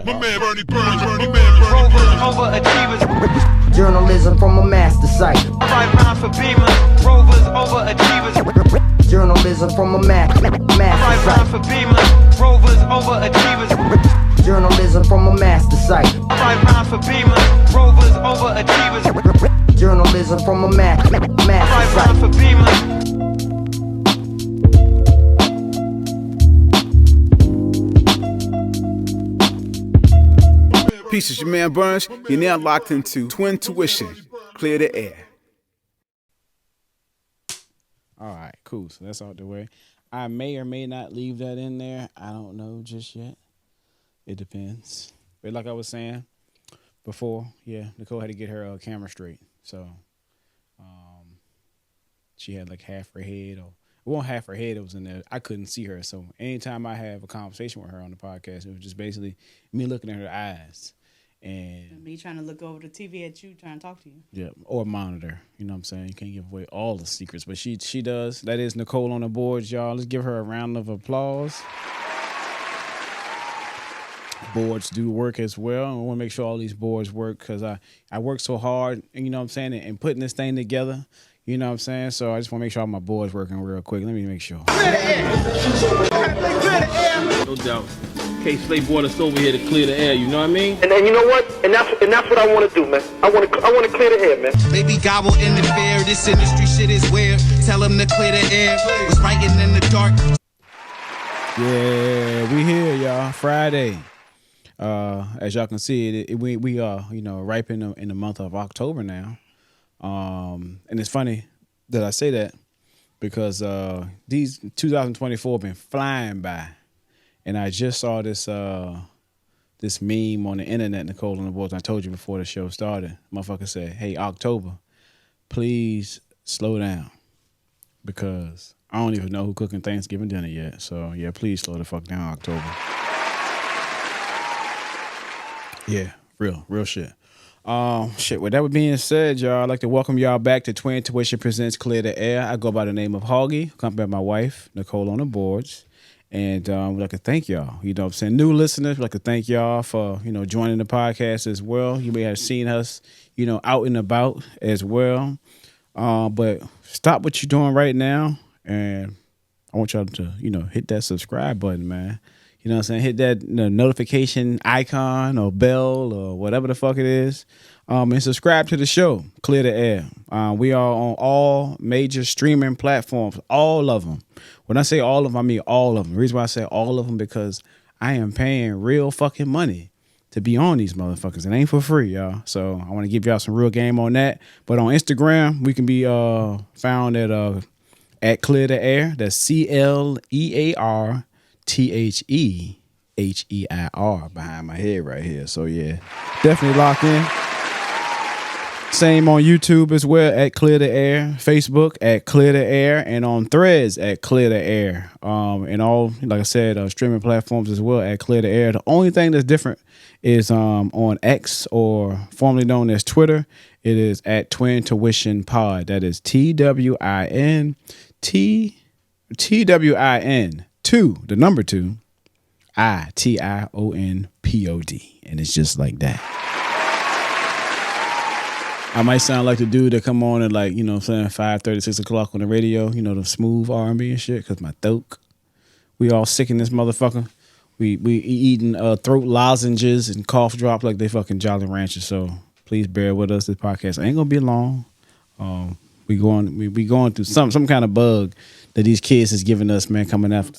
My man Bernie Burns, Bernie man, Rovers, overachievers. Journalism from a master site. Five rounds for Beamers, Rovers, overachievers. Journalism from a master Five site. rounds for Beamers, Rovers, overachievers. Journalism from a master site. Five rounds for Beamers, Rovers, overachievers. Journalism from a master Five site. rounds for Beamers. Peace, it's your man Burns. You're now locked into Twin2ition. Clear the air. All right, cool. So that's out the way. I may or may not leave that in there. I don't know just yet. It depends. But like I was saying before, yeah, Nichole had to get her camera straight. So she had like half her head, or it wasn't half her head that was in there. I couldn't see her. So anytime I have a conversation with her on the podcast, it was just basically me looking at her eyes. And me trying to look over the TV at you, trying to talk to you. Yeah, or monitor. You know what I'm saying? You can't give away all the secrets, but she does. That is Nichole on the boards, y'all. Let's give her a round of applause. Boards do work as well. I want to make sure all these boards work because I work so hard, you know what I'm saying, and putting this thing together. You know what I'm saying? So I just want to make sure all my boards working real quick. Let me make sure. No doubt. K-Slate brought us over here to clear the air, you know what I mean? And you know what? And that's what I want to do, man. I want to clear the air, man. Baby God will interfere. This industry shit is weird. Tell him to clear the air. Was writing in the dark. Yeah, we here, y'all. Friday. As y'all can see, we are ripe in the month of October now. And it's funny that I say that because these 2024 been flying by. And I just saw this meme on the internet, Nichole on the boards. I told you before the show started. Motherfucker said, "Hey, October, please slow down because I don't even know who cooking Thanksgiving dinner yet. So yeah, please slow the fuck down, October." Yeah, real shit. Shit. With that being said, y'all, I'd like to welcome y'all back to Twin2ition presents Clear the Air. I go by the name of Hoggie, accompanied by my wife, Nichole on the boards. And we'd like to thank y'all. You know what I'm saying? New listeners, we'd like to thank y'all for, joining the podcast as well. You may have seen us, out and about as well. But stop what you're doing right now. And I want y'all to, hit that subscribe button, man. You know what I'm saying? Hit that notification icon or bell or whatever the fuck it is. And subscribe to the show, Clear the Air. We are on all major streaming platforms, all of them. When I say all of them, I mean all of them. The reason why I say all of them because I am paying real fucking money to be on these motherfuckers. It ain't for free, y'all. So I want to give y'all some real game on that. But on Instagram, we can be found at Clear the Air. That's ClearTheHeir behind my head right here. So yeah, definitely lock in. Same on YouTube as well at Clear the Air, Facebook at Clear the Air, and on Threads at Clear the Air. And all, like I said, streaming platforms as well at Clear the Air. The only thing that's different is on X, or formerly known as Twitter. It is at Twin2ition Pod. That is TWIN2, the number 2, ITIONPOD. And it's just like that. I might sound like the dude that come on at 5:30, 6 o'clock on the radio, the smooth R&B and shit, because my throat. We all sick in this motherfucker. We eating throat lozenges and cough drops like they fucking Jolly Ranchers. So please bear with us. This podcast ain't gonna be long. We going through some kind of bug that these kids is giving us, man, coming out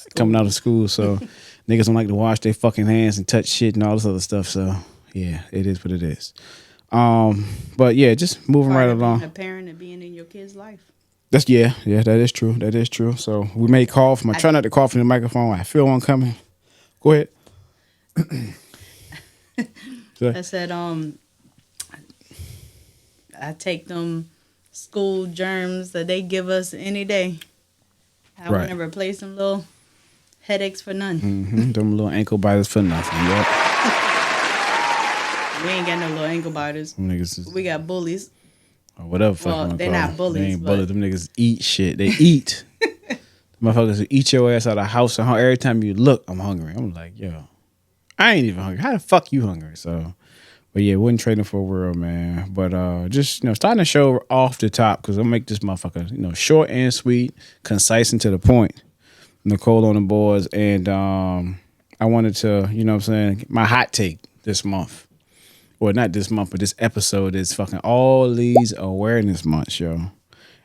of school. So niggas don't like to wash their fucking hands and touch shit and all this other stuff. So yeah, it is what it is. But yeah, just moving right along. A parent and being in your kid's life. That is true. That is true. So we may cough. I try not to cough in the microphone. I feel one coming. Go ahead. I said, I take them school germs that they give us any day. I want to replace them little headaches for none. Mm-hmm. Them little ankle biters for nothing. Yep. We ain't got no little ankle biters. We got bullies. Or whatever. Well, they're not bullies. They ain't bullies. Them niggas eat shit. They eat. Motherfuckers will eat your ass out of the house. And every time you look, I'm hungry. I'm like, yo, I ain't even hungry. How the fuck you hungry? So, but yeah, wasn't trading for a world, man. But just starting the show off the top because I'll make this motherfucker short and sweet, concise and to the point. Nichole on the boards, and I wanted to, what I'm saying, my hot take this month. Well, not this month, but this episode is fucking all these awareness months, yo.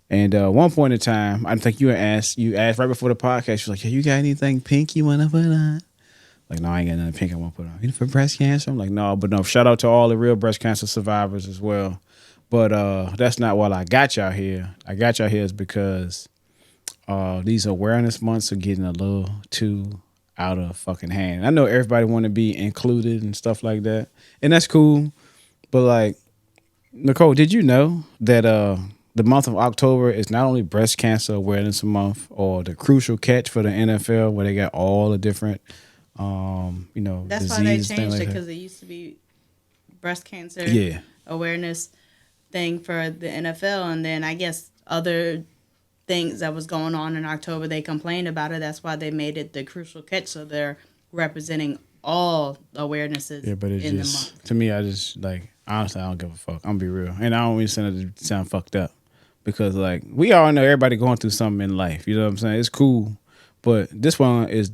And one point in time, I think you asked right before the podcast, you was like, hey, you got anything pink you want to put on? Like, no, I ain't got nothing pink I want to put on. You for breast cancer? I'm like, no, but no, shout out to all the real breast cancer survivors as well. But that's not why I got y'all here. I got y'all here is because these awareness months are getting a little too out of fucking hand. I know everybody want to be included and stuff like that, and that's cool. But like, Nichole, did you know that the month of October is not only breast cancer awareness month or the crucial catch for the NFL, where they got all the different, that's why they changed it because it used to be breast cancer awareness thing for the NFL, and then I guess other things that was going on in October, they complained about it. That's why they made it the crucial catch. So they're representing all awarenesses but it's in just, the month. To me, I just honestly, I don't give a fuck. I'm gonna be real. And I don't even send it to sound fucked up because like we all know everybody going through something in life. You know what I'm saying? It's cool. But this one is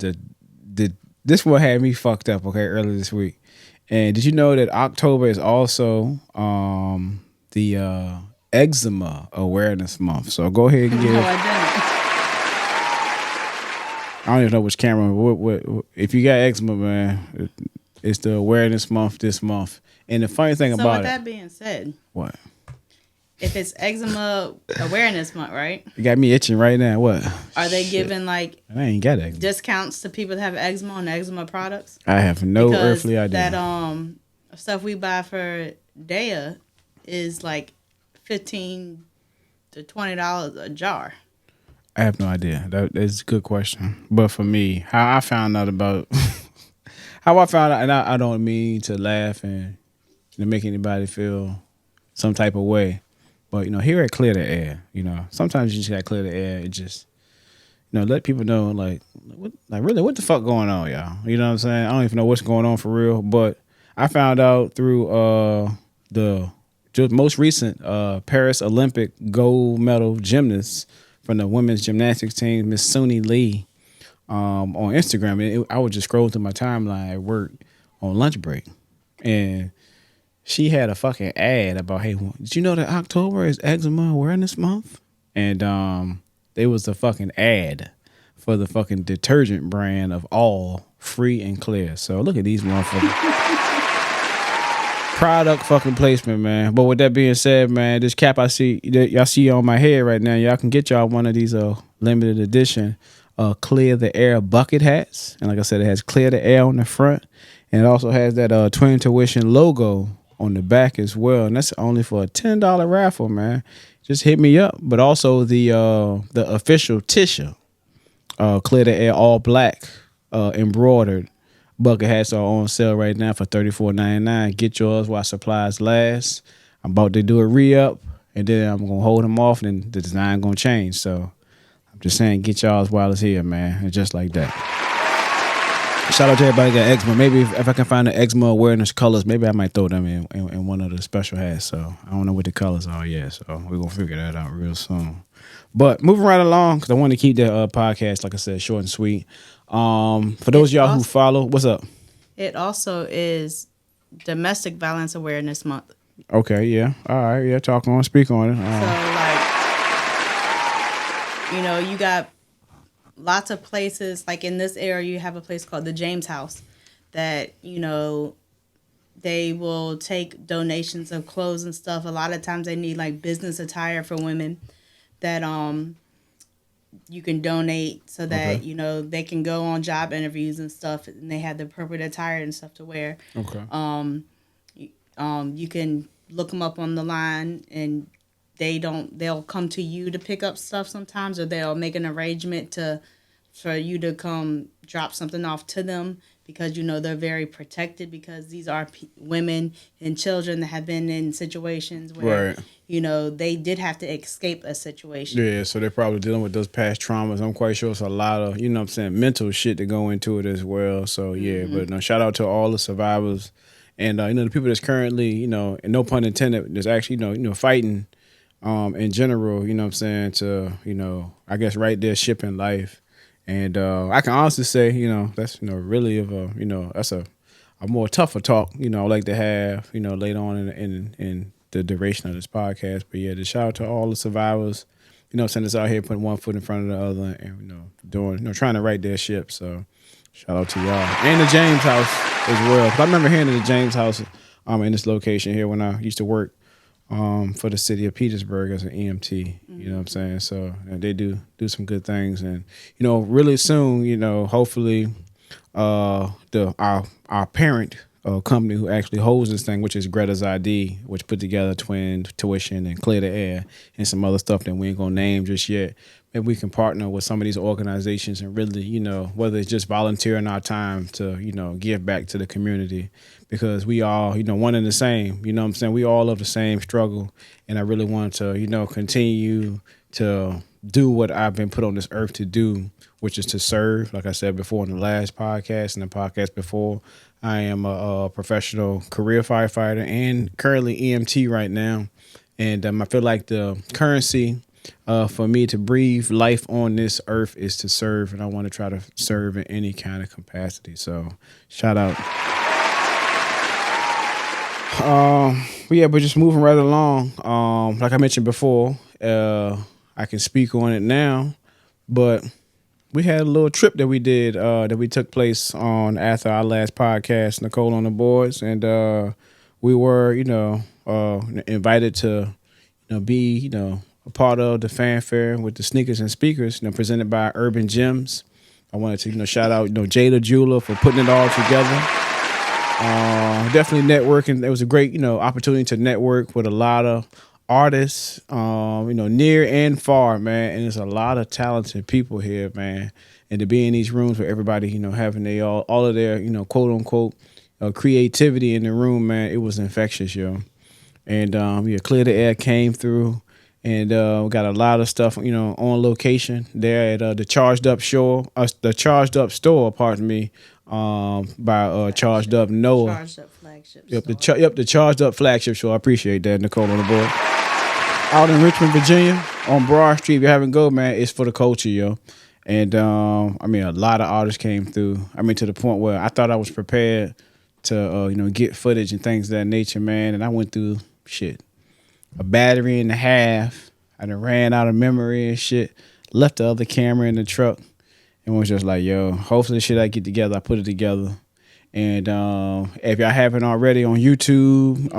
this one had me fucked up, okay, earlier this week. And did you know that October is also the eczema awareness month? So go ahead and get No, it. I didn't. I don't even know which camera. What if you got eczema, man? It's the awareness month this month. And the funny thing So about with it, that being said, what? If it's eczema awareness month, right? You got me itching right now. What? Are they giving like I ain't got eczema. discounts to people that have eczema on eczema products? I have no Because earthly idea. that stuff we buy for Daya is like $15 to $20 a jar. I have no idea. That is a good question. But for me, how I found out, and I don't mean to laugh and make anybody feel some type of way. But, here at Clear the Air, sometimes you just got to clear the air. It just, let people know, really, what the fuck going on, y'all? You know what I'm saying? I don't even know what's going on for real. But I found out through the most recent Paris Olympic gold medal gymnast from the women's gymnastics team, Miss Suni Lee, on Instagram. I would just scroll through my timeline at work on lunch break. And she had a fucking ad about, hey, did you know that October is Eczema Awareness Month? And there was a fucking ad for the fucking detergent brand of All Free and Clear. So look at these motherfuckers. Product fucking placement, man. But with that being said, man, this cap y'all see on my head right now, y'all can get y'all one of these limited edition Clear the Air bucket hats. And like I said, it has Clear the Air on the front. And it also has that Twin2ition logo on the back as well. And that's only for a $10 raffle, man. Just hit me up. But also the official Tisha Clear the Air all black embroidered bucket hats are on sale right now for $34.99. Get yours while supplies last. I'm about to do a re-up, and then I'm going to hold them off, and the design going to change. So I'm just saying, get y'all's while it's here, man. And just like that. Shout out to everybody that got eczema. Maybe if I can find the eczema awareness colors, maybe I might throw them in one of the special hats. So I don't know what the colors are yet. So we're going to figure that out real soon. But moving right along, because I want to keep the podcast, like I said, short and sweet. For those of y'all who follow, what's up? It also is Domestic Violence Awareness Month. Okay, yeah. All right, yeah, speak on it. So, you got lots of places, like in this area, you have a place called the James House that, they will take donations of clothes and stuff. A lot of times they need like business attire for women that you can donate so that they can go on job interviews and stuff, and they have the appropriate attire and stuff to wear. Okay. You can look them up on the line, and they'll come to you to pick up stuff sometimes, or they'll make an arrangement for you to come drop something off to them, because they're very protected, because these are women and children that have been in situations where they did have to escape a situation. Yeah, so they're probably dealing with those past traumas. I'm quite sure it's a lot of, mental shit to go into it as well. So, yeah, but no, shout out to all the survivors and, the people that's currently, and no pun intended, that's actually, fighting in general, to, I guess, right there, ship in life. And I can honestly say, that's, really of a, that's a more tougher talk, I like to have, later on in the duration of this podcast. But yeah, shout out to all the survivors, send us out here putting one foot in front of the other and, doing, trying to right their ship. So shout out to y'all. And the James House as well. 'Cause I remember hearing of the James House in this location here when I used to work for the city of Petersburg as an EMT, you know what I'm saying? So they do some good things. And, really soon, hopefully our parent company who actually holds this thing, which is Greta's ID, which put together Twin2ition and Clear the Heir and some other stuff that we ain't gonna name just yet. Maybe we can partner with some of these organizations and really, whether it's just volunteering our time to, give back to the community, because we all, one and the same, you know what I'm saying? We all have the same struggle. And I really want to, continue to do what I've been put on this earth to do, which is to serve. Like I said before in the last podcast and the podcast before, I am a professional career firefighter and currently EMT right now. And I feel like the currency for me to breathe life on this earth is to serve. And I want to try to serve in any kind of capacity. So shout out. But just moving right along. Like I mentioned before, I can speak on it now, but we had a little trip that we did that we took place on after our last podcast, Nichole on the boards, and we were, invited to, be, a part of the fanfare with the sneakers and speakers, presented by Urban Gems. I wanted to, shout out, Jada Jeweler for putting it all together. Definitely networking. It was a great, opportunity to network with a lot of artists, near and far, man. And there's a lot of talented people here, man. And to be in these rooms where everybody, having all of their, quote unquote, creativity in the room, man, it was infectious, yo. And Clear the Heir came through, and we got a lot of stuff, on location there at the Charged Up store, pardon me, by Charged Up Noah. Charged Up flagship. Yep, the Charged Up flagship show. I appreciate that, Nichole on the board. Out in Richmond, Virginia, on Broad Street. If you haven't go, man, it's for the culture, yo. And a lot of artists came through. To the point where I thought I was prepared to, get footage and things of that nature, man. And I went through a battery and a half. I done ran out of memory and shit. Left the other camera in the truck, and was just like, yo, hopefully the shit I get together, I put it together. And if y'all haven't already, on YouTube,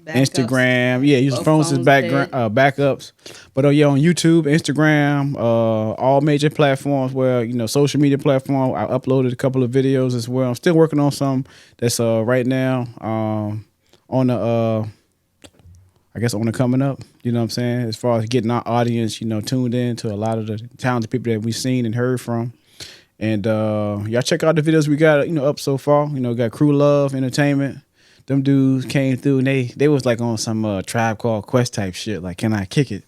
Instagram, use the phones as backups. But on YouTube, Instagram, all major platforms where, social media platform, I uploaded a couple of videos as well. I'm still working on some that's right now on the on the coming up, you know what I'm saying? As far as getting our audience, tuned in to a lot of the talented people that we've seen and heard from. And y'all check out the videos we got, up so far. Got Crew Love Entertainment. Them dudes came through and they was like on some Tribe Called Quest type shit. Like, can I kick it?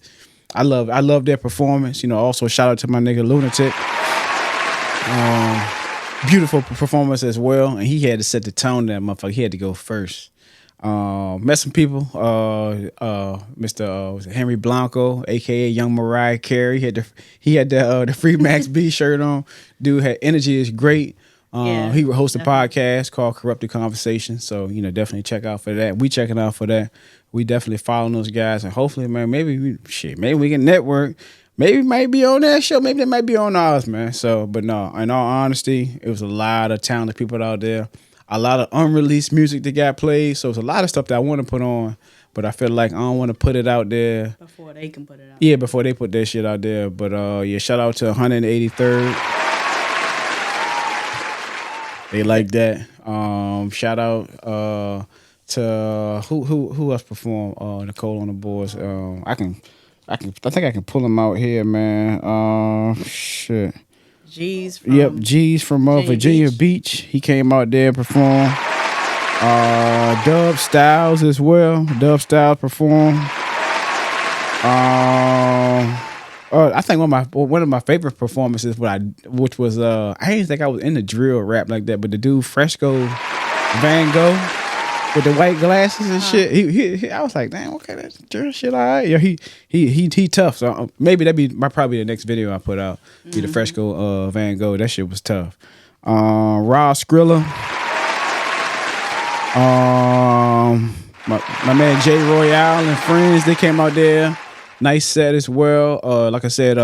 I love their performance. Also shout out to my nigga Lunatic. Beautiful performance as well. And he had to set the tone, that motherfucker. He had to go first. Met some people. Mr. Henry Blanco, aka Young Mariah Carey. He had the Free Max B shirt on. Dude had energy is great. He hosts a podcast called Corrupted Conversations. So definitely check out for that. We checking out for that. We definitely following those guys, and hopefully, man, maybe we can network. Maybe it might be on that show. Maybe they might be on ours, man. So, but no, in all honesty, it was a lot of talented people out there. A lot of unreleased music that got played. So it's a lot of stuff that I want to put on, but I feel like I don't want to put it out there. Before they can put it out. Yeah, before they put that shit out there. But shout out to 183rd. They like that. Shout out to who else performed Nichole on the boards. I think I can pull them out here, man. Shit. G's from Yep, G's from Virginia Beach. He came out there and performed. Dub Styles as well. Dub Styles performed. I think one of my favorite performances, which was I didn't think I was into drill rap like that, but the dude Fresco Van Gogh with the white glasses and shit. He I was like, damn, okay, that's drill shit, all right. Yeah, he tough. So maybe that'd be probably the next video I put out. Be the Fresco Van Gogh. That shit was tough. Raw Skrilla. My man Jay Royale and friends, they came out there. Nice set as well. Like I said,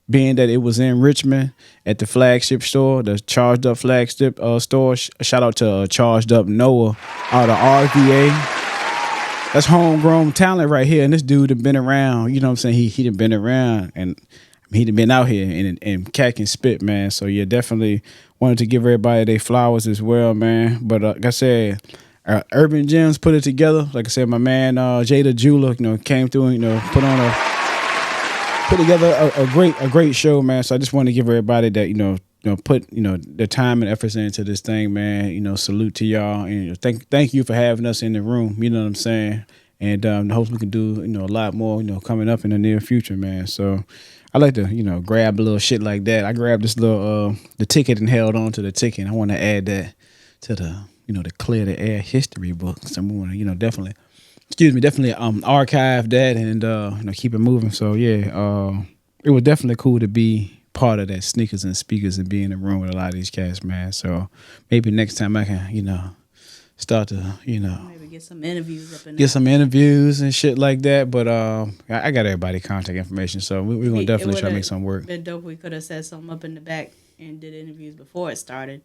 being that it was in Richmond at the flagship store, the Charged Up flagship store. Shout out to Charged Up Noah out of RVA. That's homegrown talent right here. And this dude had been around. You know what I'm saying? He done been around and he done been out here and cack and spit, man. So yeah, definitely wanted to give everybody their flowers as well, man. But like I said, Urban Gems put it together. Like I said, my man Jada Jula, came through and put together a great show, man. So I just want to give everybody that put their time and efforts into this thing, man. Salute to y'all and thank you for having us in the room. You know what I'm saying? And hopefully we can do a lot more coming up in the near future, man. So I like to grab a little shit like that. I grabbed this little the ticket and held on to the ticket. I want to add that to the the Clear the Air history book. So I'm gonna definitely archive that and keep it moving. So yeah, it was definitely cool to be part of that Sneakers and Speakers and be in the room with a lot of these cats, man. So maybe next time I can start to maybe get some interviews up in there. Get some interviews and shit like that. But I got everybody's contact information, so we're gonna definitely try to make something work. Been dope. We could have set something up in the back and did interviews before it started.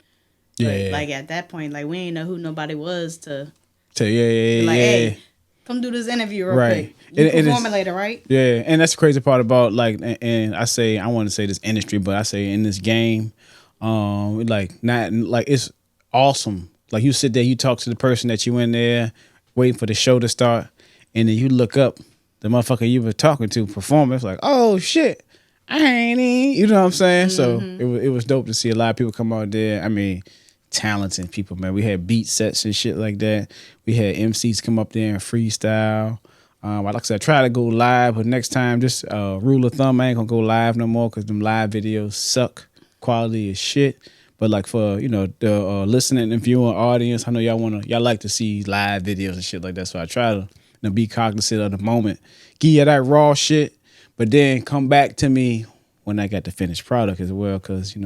But Yeah. like at that point, like we ain't know who nobody was to Hey, come do this interview real right. quick. You It performing is- later, right? Yeah, and that's the crazy part about and I want to say this industry, but I say in this game, it's awesome. Like you sit there, you talk to the person that you in there, waiting for the show to start, and then you look up the motherfucker you were talking to performing. It's like, oh shit, I ain't in. You know what I'm saying? So it was dope to see a lot of people come out there. I mean, talented people, man. We had beat sets and shit like that. We had MCs come up there and freestyle. Like I said, I try to go live, but next time, just rule of thumb, I ain't gonna go live no more because them live videos suck. Quality is shit. But like for the listening and viewing audience, I know y'all like to see live videos and shit like that. So I try to be cognizant of the moment, give you that raw shit, but then come back to me when I got the finished product as well, because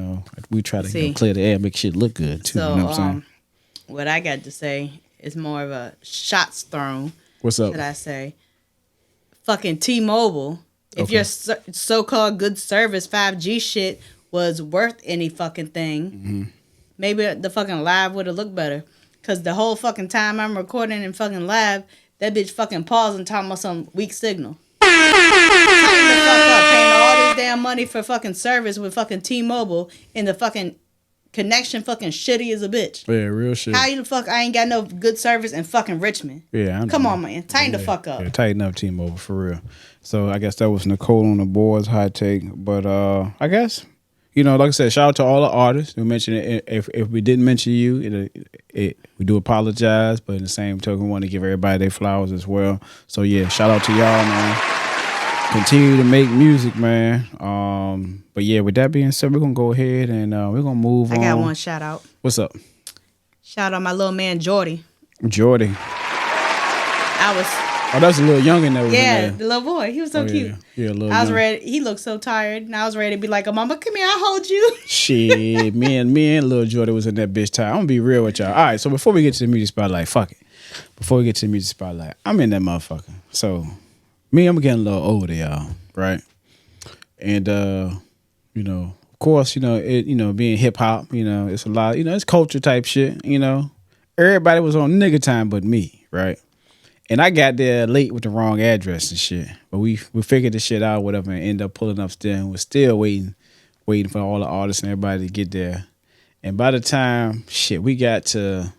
we try to clear the air, make shit look good too. So you know what I'm saying? what I got to say is more of a shots thrown. What's up? Should I say? Fucking T-Mobile. If your so-called good service 5G shit was worth any fucking thing, maybe the fucking live would have looked better. Because the whole fucking time I'm recording and fucking live, that bitch fucking paused and talking about some weak signal. Tighten the fuck up, paying all this damn money for fucking service with fucking T-Mobile and the fucking connection fucking shitty as a bitch. Yeah, real shit. How you the fuck I ain't got no good service in fucking Richmond? Yeah, Come on, man. Tighten the fuck up. Yeah, tighten up, T-Mobile, for real. So I guess that was Nichole on the board's hot take. But I guess, like I said, shout out to all the artists who mentioned it. If we didn't mention you, we do apologize. But in the same token, we want to give everybody their flowers as well. So yeah, shout out to y'all, man. Continue to make music, man. But yeah, with that being said, we're gonna go ahead and we're gonna move on. I got one shout out. What's up? Shout out my little man Jordy. Jordy. I Oh, that's a little youngin' that was in yeah, there. the little boy. He was so cute. Yeah, a little I was young. ready. He looked so tired, and I was ready to be like, "Oh, mama, come here, I'll hold you." Shit, me and little Jordy was in that bitch tired. I'm gonna be real with y'all. All right, so before we get to the music spotlight, fuck it. Before we get to the music spotlight, I'm in that motherfucker. So I'm getting a little older, y'all, right? And of course, being hip hop, it's a lot, it's culture type shit, Everybody was on nigga time but me, right? And I got there late with the wrong address and shit. But we figured this shit out, whatever, and ended up pulling up still, and we're still waiting for all the artists and everybody to get there. And by the time we got to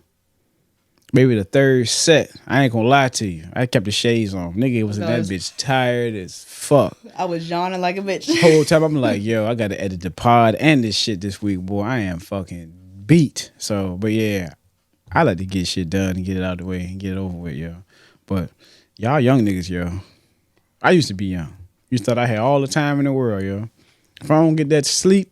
maybe the third set. I ain't gonna lie to you. I kept the shades on. Nigga was in that bitch tired as fuck. I was yawning like a bitch. The whole time I'm like, yo, I gotta edit the pod and this shit this week, boy. I am fucking beat. So, but yeah, I like to get shit done and get it out the way and get it over with, yo. But y'all young niggas, yo. I used to be young. Used to thought I had all the time in the world, yo. If I don't get that sleep,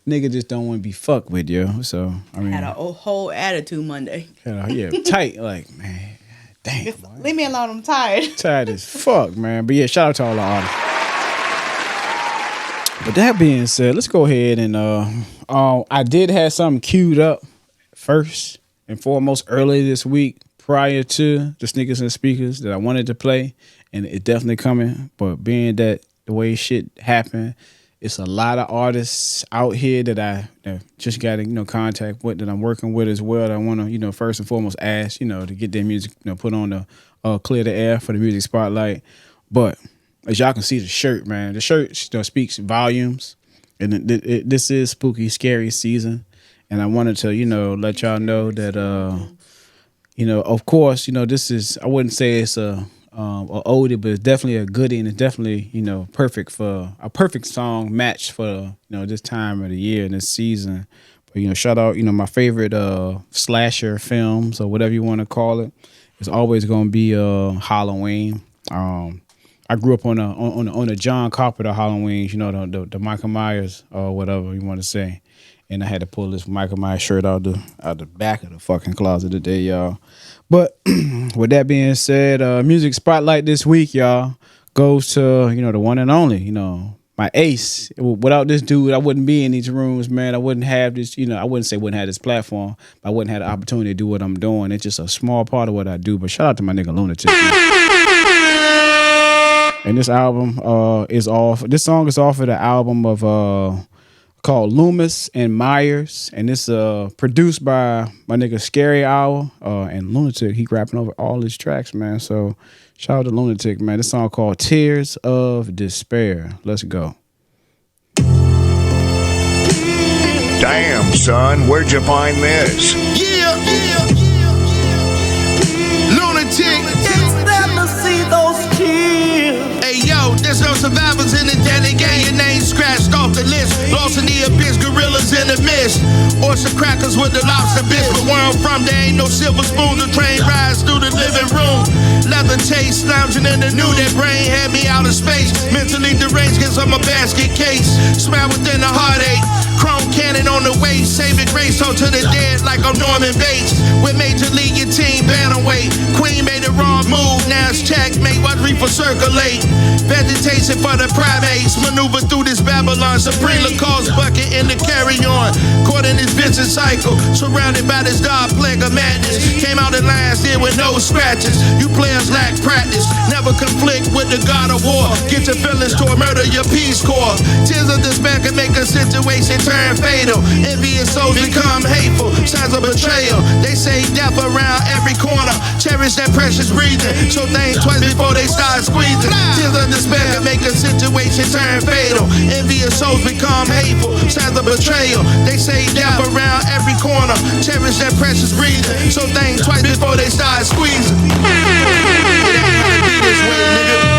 nigga just don't want to be fucked with, yo. So, I mean. Had a whole attitude Monday. Yeah, tight. Like, man, damn. Leave me alone, I'm tired. Tired as fuck, man. But yeah, shout out to all the artists. But that being said, let's go ahead and I did have something queued up first and foremost early this week prior to the Sneakers and Speakers that I wanted to play, and it's definitely coming. But being that the way shit happened, it's a lot of artists out here that I just got in contact with, that I'm working with as well, that I want to first and foremost ask to get their music put on the Clear the Air for the music spotlight. But as y'all can see, the shirt, man, the shirt speaks volumes, and this is spooky, scary season, and I wanted to let y'all know that of course this is, I wouldn't say it's a oldie, but it's definitely a goodie, and it's definitely perfect for a perfect song match for this time of the year and this season. But shout out my favorite slasher films, or whatever you want to call it. It's always gonna be Halloween. I grew up on a John Carpenter Halloween, the Michael Myers or whatever you want to say. And I had to pull this Michael Myers shirt out the back of the fucking closet today, y'all. But with that being said, music spotlight this week, y'all, goes to the one and only, my ace. Without this dude, I wouldn't be in these rooms, man. I wouldn't have this, I wouldn't say wouldn't have this platform, but I wouldn't have the opportunity to do what I'm doing. It's just a small part of what I do. But shout out to my nigga Lunatic. And this album is off. This song is off of the album of called Loomis Myers, and it's produced by my nigga Scary Hour and Lunatic. He rapping over all his tracks, man. So shout out to Lunatic, man. This song called Tears of Despair. Let's go. Damn, son, where'd you find this? Yeah. Lunatic. Hey yo, there's no survivors in the deadly game. Your name scratched off the list. Lost in the abyss, gorillas in the mist. Oyster crackers with the lobster bits. But where I'm from, there ain't no silver spoon. The train rides through the living room. Leather taste, lounging in the new. That brain had me out of space. Mentally deranged, cause I'm a basket case. Smile within the heartache. Chrome cannon on the waist. Saving grace, hold to the dead like I'm Norman Bates. With Major League, your team bantamweight. Queen made the wrong move, now it's checkmate. Watch Reaper circulate. Vegetation for the primates. Maneuver through this Babylon. Supreme Lacoste bucket in the carry-on. Caught in this vicious cycle. Surrounded by this dark plague of madness. Came out the last year with no scratches. You players lack practice. Never conflict with the god of war. Get your feelings toward murder, your Peace Corps. Tears of despair can make a situation turn fatal. Envious souls become hateful. Signs of betrayal. They say death around every corner. Cherish that precious breathing. So think twice before they start squeezing. Tears of despair can make a situation turn fatal. Envious souls become hateful. Signs of betrayal. They say death around every corner. Cherish that precious breathing. So think twice before they start squeezing. It ain't gotta be this way, nigga.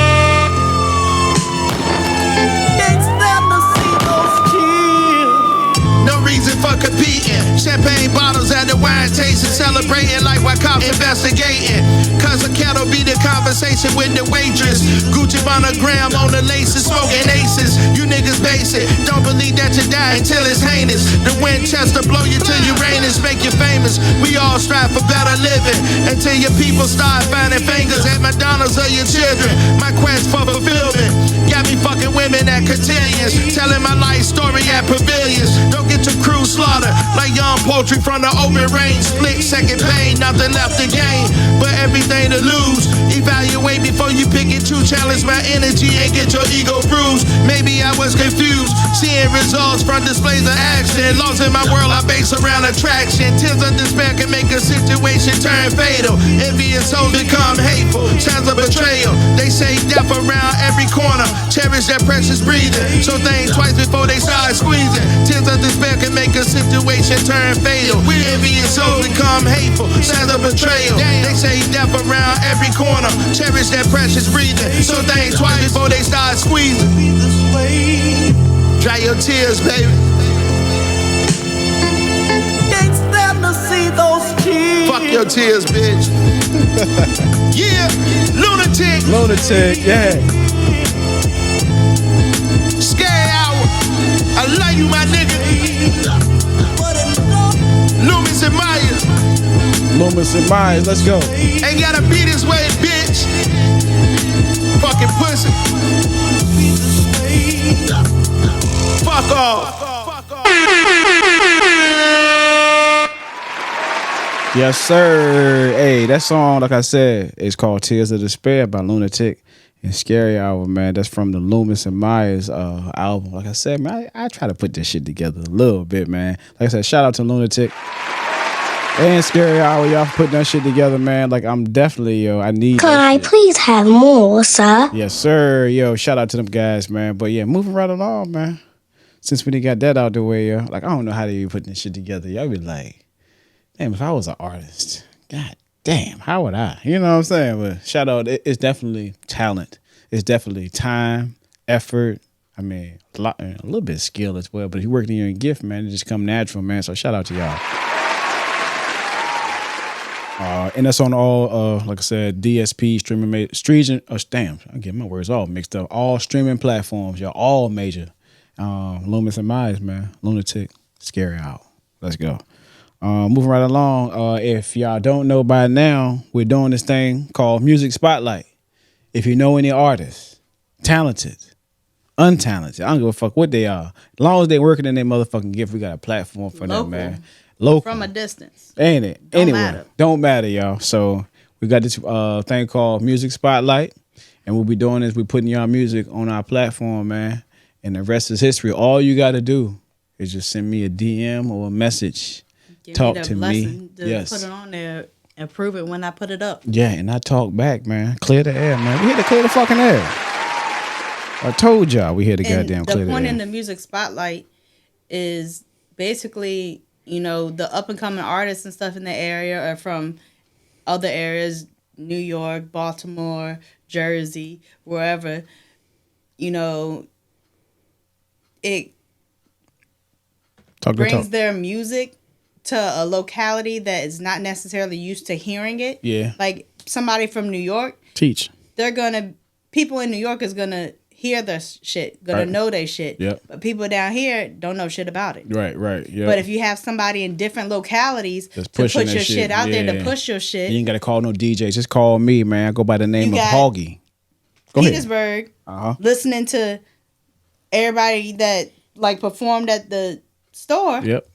Reason for competing. Champagne bottles at the wine tasting, celebrating like white cops investigating. Cause a kettle be the conversation with the waitress. Gucci monogram on the laces, smoking aces. You niggas basic. Don't believe that you die until it's heinous. The Winchester blow you till Uranus, make you famous. We all strive for better living until your people start finding fingers at McDonald's or your children. My quest for fulfillment got me fucking women at cotillions, telling my life story at pavilions. Don't get your crew slaughtered like young poultry from the open range. Split second pain, nothing left to gain, but everything to lose. Evaluate before you pick and choose. Challenge my energy and get your ego bruised. Maybe I was confused, seeing results from displays of action. Lost in my world, I base around attraction. Tears of despair can make a situation turn fatal. Envious souls become hateful. Signs of betrayal. They say death around every corner. Cherish that precious breathing. So think twice before they start squeezing. Tears of despair can make a situation turn fatal. Envious souls become hateful. Signs of betrayal. death around every corner. Cherish that precious breathing. So think twice before they start squeezing. Dry your tears, baby. Fuck your tears, bitch. Yeah, Lunatic. Lunatic, yeah. Scary hour. I love you, my nigga. Loomis Myers. Loomis Myers, let's go. Ain't gotta be this way, bitch. Fucking pussy. Fuck off. Yes, sir. Hey, that song, like I said, is called Tears of Despair by Lunatic and Scary Hour, man. That's from the Loomis Myers album. Like I said, man, I try to put this shit together a little bit, man. Like I said, shout out to Lunatic and Scary Hour, y'all, for putting that shit together, man. Like, I'm definitely, I need Could I please have more, sir? Yes, sir. Yo, shout out to them guys, man. But yeah, moving right along, man. Since we done got that out the way, yo, like, I don't know how they even putting this shit together. Y'all be like, damn, if I was an artist, god damn, how would I? You know what I'm saying? But shout out, it's definitely talent. It's definitely time, effort. I mean, a little bit of skill as well. But if you work in your gift, man, it just come natural, man. So shout out to y'all. And that's on all, like I said, DSP, streaming, damn, I'm getting my words all mixed up. All streaming platforms, y'all, all major. Loomis Myers, man. Lunatic, Scary Hour. Let's go. Moving right along, if y'all don't know by now, we're doing this thing called Music Spotlight. If you know any artists, talented, untalented, I don't give a fuck what they are. As long as they're working in their motherfucking gift, we got a platform for them, man. Local. From a distance. Ain't it? Matter. Don't matter, y'all. So we got this thing called Music Spotlight. And what we're doing is we're putting y'all music on our platform, man. And the rest is history. All you got to do is just send me a DM or a message. Talk to me. Yes. Put it on there and prove it when I put it up. Yeah, and I talk back, man. Clear the air, man. We here to clear the fucking air. I told y'all we here to goddamn clear the air. The point in the Music Spotlight is basically, you know, the up and coming artists and stuff in the area are from other areas, New York, Baltimore, Jersey, wherever. You know, it brings their music to a locality that is not necessarily used to hearing it. Yeah. Like somebody from New York. Teach. People in New York is going to hear their shit, going to know their shit. Yep. But people down here don't know shit about it. Right. Yeah. But if you have somebody in different localities to put your shit out there, to push your shit. You ain't got to call no DJs. Just call me, man. I go by the name of Hoggie. Go Petersburg, listening to everybody that like performed at the store. Yep.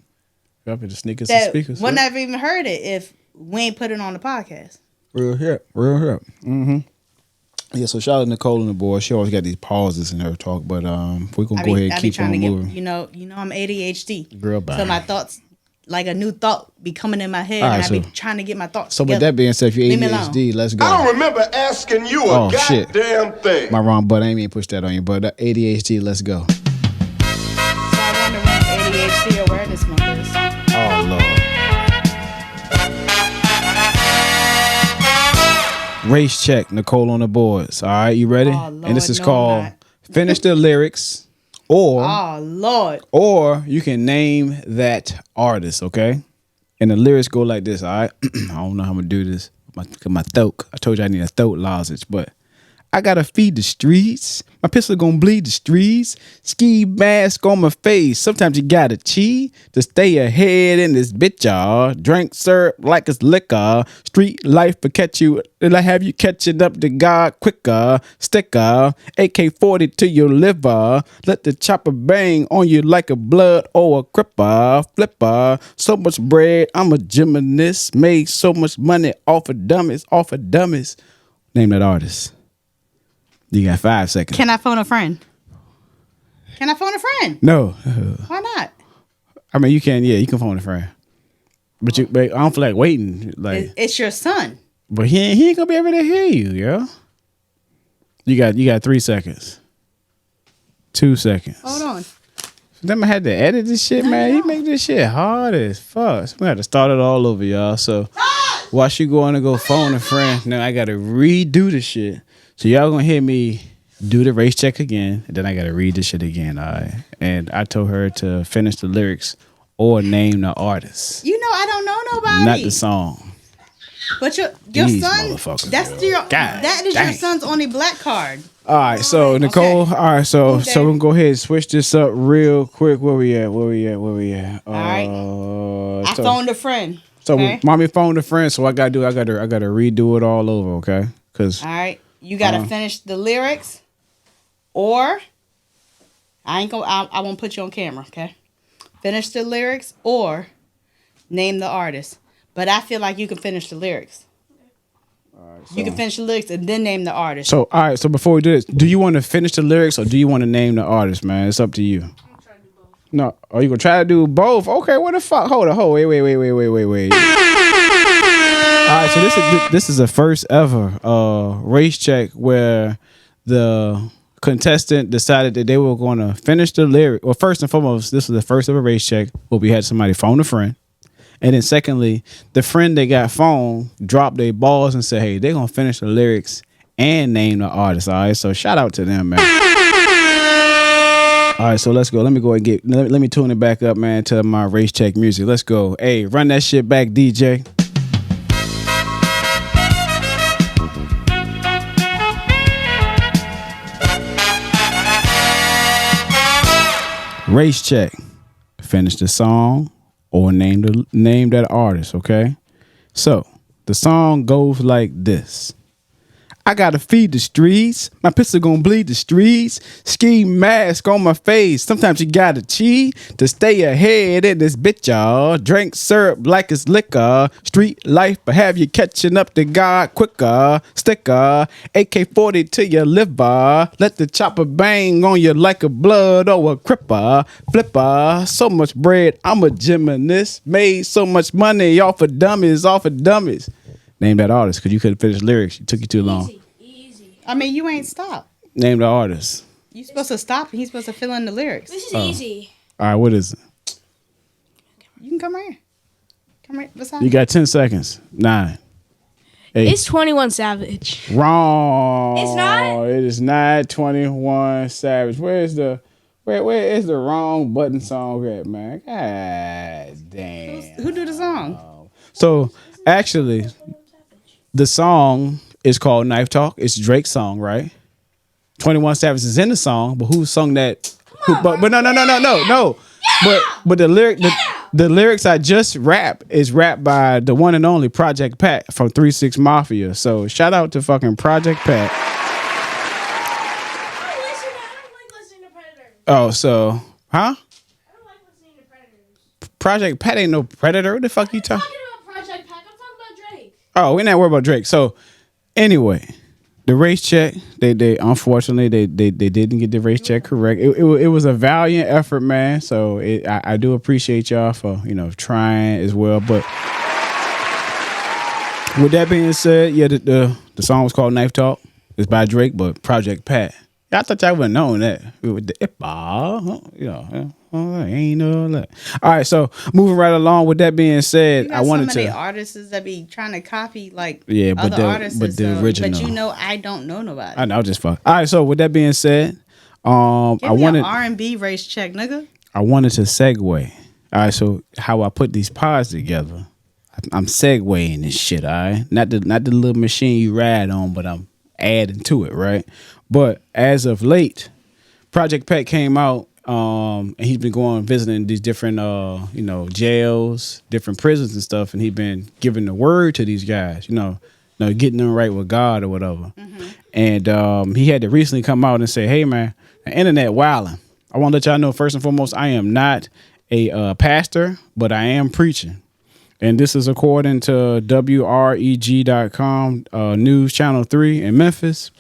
The sneakers and speakers. Wouldn't have even heard it if we ain't put it on the podcast. Real hip. Mm-hmm. Yeah, so shout out to Nichole and the boy. She always got these pauses in her talk, but we're gonna go ahead and keep on moving. You know, I'm ADHD. Girl, bye. So my thoughts, like a new thought, be coming in my head, right, and I so, be trying to get my thoughts. So together. with that being said, if you're ADHD, let's go. I don't remember asking you a goddamn thing. My wrong butt. I ain't even push that on you, but ADHD, let's go. So I wonder when ADHD awareness month is. Oh Lord. Race check, Nichole on the boards. All right, you ready? Oh, Lord, and this is called Finish the Lyrics, Oh Lord. or you can name that artist, okay? And the lyrics go like this, all right? I don't know how I'm gonna do this. My throat. I told you I need a throat lozenge, but I gotta feed the streets. My pistol gonna bleed the streets. Ski mask on my face. Sometimes you gotta cheat to stay ahead in this bitch, y'all. Drink syrup like it's liquor. Street life will catch you. It'll have you catching up to God quicker. Sticker. AK-40 to your liver. Let the chopper bang on you like a blood or a cripper. Flipper. So much bread. I'm a gymnast. Made so much money off of dummies. Name that artist. You got 5 seconds. Can I phone a friend? No. Why not? I mean, you can. Yeah, you can phone a friend. But I don't feel like waiting. Like it's your son. But he ain't gonna be able to hear you, yo. You got 3 seconds. 2 seconds. Hold on. Then I had to edit this shit, man. You make this shit hard as fuck. So we have to start it all over, y'all. So while she going to go phone a friend, now I got to redo the shit. So y'all going to hear me do the race check again, and then I got to read the shit again, all right? And I told her to finish the lyrics or name the artist. You know I don't know nobody. Not the song. But your These son, motherfuckers, that's yo. your God that is dang. your son's only black card. All right, so Nichole. Okay. All right, so Okay. we're gonna go ahead and switch this up real quick. Where we at? All right. I phoned a friend. So okay? mommy phoned a friend, so I gotta redo it all over, okay? Cause All right, you gotta finish the lyrics, or I won't put you on camera, okay? Finish the lyrics or name the artist. But I feel like you can finish the lyrics. You can finish the lyrics and then name the artist. So all right, so before we do this, do you want to finish the lyrics or do you want to name the artist, man? It's up to you. I'm trying to do both. No, are you gonna try to do both? Okay, what the fuck? Hold on, wait. All right, so this is the first ever race check where the contestant decided that they were going to finish the lyric. Well, first and foremost, this was the first ever race check where we had somebody phone a friend. And then secondly, the friend that got phone dropped their balls and said, hey, they're going to finish the lyrics and name the artist. All right, so shout out to them, man. All right, so let's go. Let me go and let me tune it back up, man, to my race check music. Let's go. Hey, run that shit back, DJ. Race check. Finish the song or name that artist, okay? So, the song goes like this. I gotta feed the streets. My pistol gonna bleed the streets. Ski mask on my face. Sometimes you gotta cheat to stay ahead in this bitch, y'all. Drink syrup like it's liquor. Street life, but have you catching up to God quicker. Sticker, AK-40 to your liver. Let the chopper bang on you like a blood or a cripper. Flipper, so much bread, I'm a gymnast. Made so much money off of dummies. Name that artist, because you couldn't finish lyrics. It took you too long. Easy. I mean, you ain't stopped. Name the artist. You supposed to stop and he's supposed to fill in the lyrics. This is easy. All right, what is it? You can come right here. Come right beside You got 10 seconds. 9. 8. It's 21 Savage. Wrong. It's not? It is not 21 Savage. Where is the wrong button song at, man? God damn. Who do the song? So, actually, the song is called Knife Talk. It's Drake's song, right? 21 Savage is in the song, but who sung that? But no. But the lyrics I just rap is rapped by the one and only Project Pat from 3-6 Mafia. So shout out to fucking Project Pat. I don't like listening to Predators. Oh, so huh? I don't like listening to Predators. Project Pat ain't no predator. What the fuck you talking? Project Pack. I'm talking about Drake. Oh, we're not worried about Drake. So, anyway, the race check, they unfortunately they didn't get the race check correct. It was a valiant effort, man. So I do appreciate y'all for trying as well. But with that being said, yeah, the song was called Knife Talk. It's by Drake, but Project Pat. I thought y'all would have known that. With the ain't no that. All right, so moving right along. With that being said, I wanted so many to artists that be trying to copy like but other artists, the original. But I don't know nobody. I know, just fuck. All right, so with that being said, I wanted R&B race check, nigga. I wanted to segue. All right, so how I put these pods together, I'm segueing this shit. All right, not the little machine you ride on, but I'm adding to it, right? But as of late, Project Pat came out, and he's been going visiting these different, jails, different prisons and stuff, and he's been giving the word to these guys, getting them right with God or whatever. Mm-hmm. And he had to recently come out and say, "Hey, man, the internet wilding. I want to let y'all know first and foremost, I am not a pastor, but I am preaching." And this is according to WREG.com, News Channel 3 in Memphis.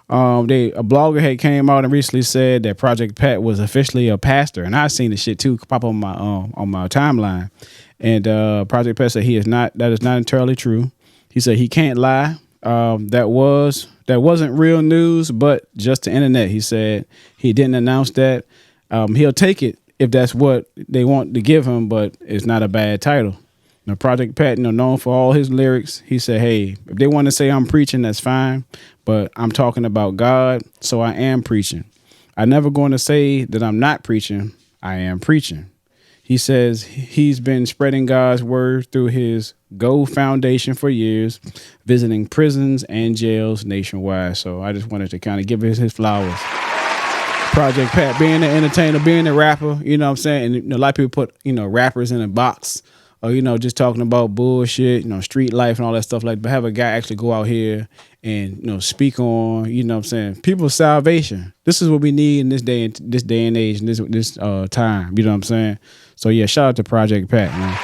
A blogger had came out and recently said that Project Pat was officially a pastor, and I seen the shit too pop on my timeline. And Project Pat said that is not entirely true. He said he can't lie. That wasn't real news, but just the internet. He said he didn't announce that. He'll take it if that's what they want to give him, but it's not a bad title. Project Pat, known for all his lyrics. He said, hey, if they want to say I'm preaching, that's fine. But I'm talking about God, so I am preaching. I'm never going to say that I'm not preaching. I am preaching. He says he's been spreading God's word through his Go Foundation for years, visiting prisons and jails nationwide. So I just wanted to kind of give his flowers. Project Pat, being an entertainer, being a rapper, you know what I'm saying? And a lot of people put, rappers in a box or, just talking about bullshit, street life and all that stuff like that. But have a guy actually go out here and, speak on, what I'm saying, people's salvation. This is what we need in this day and age and this time, you know what I'm saying? So yeah, shout out to Project Pat, man.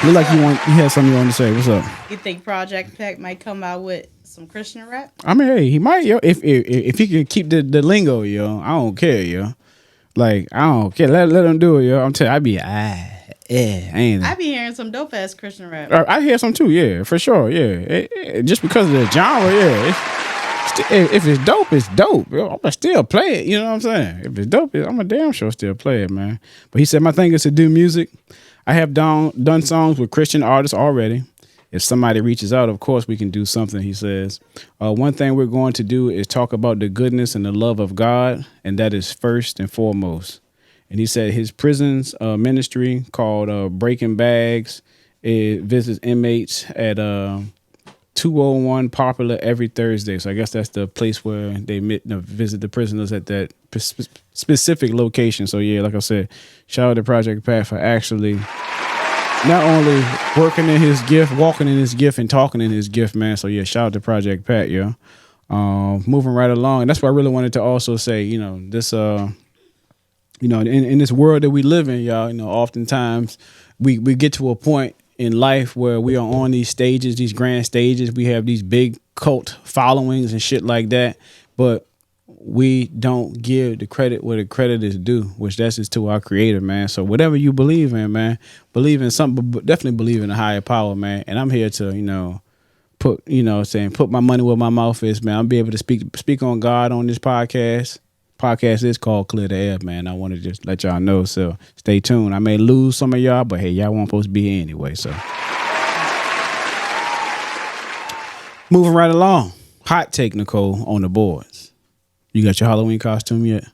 Look like you had something you wanted to say. What's up? You think Project Pat might come out with some Christian rap? I mean, hey, he might, yo. If he can keep the lingo, yo, I don't care, yo. Like, I don't care. Let him do it, yo. I'm telling you, I be hearing some dope ass Christian rap. I hear some too, yeah, for sure, yeah. Just because of the genre, yeah. If it's dope, it's dope. Yo, I'm gonna still play it. You know what I'm saying? If it's dope, I'm a damn sure still play it, man. But he said my thing is to do music. I have done songs with Christian artists already. If somebody reaches out, of course, we can do something, he says. One thing we're going to do is talk about the goodness and the love of God, and that is first and foremost. And he said his prison's ministry called Breaking Bags, it visits inmates at 201 Popular every Thursday. So I guess that's the place where they visit the prisoners at that specific location. So yeah, like I said, shout out to Project Pat for actually not only working in his gift, walking in his gift, and talking in his gift, man. So yeah, shout out to Project Pat, yo. Moving right along, and that's what I really wanted to also say. This in this world that we live in, y'all. Oftentimes we get to a point in life where we are on these stages, these grand stages. We have these big cult followings and shit like that, but we don't give the credit where the credit is due, which that's just to our creator, man. So whatever you believe in, man, believe in something, but definitely believe in a higher power, man. And I'm here to, put my money where my mouth is, man. I'll be able to speak on God on this podcast. Podcast is called Clear the Air, man. I want to just let y'all know, so stay tuned. I may lose some of y'all, but hey, y'all weren't supposed to be here anyway, so. Moving right along. Hot take, Nichole, on the boards. You got your Halloween costume yet?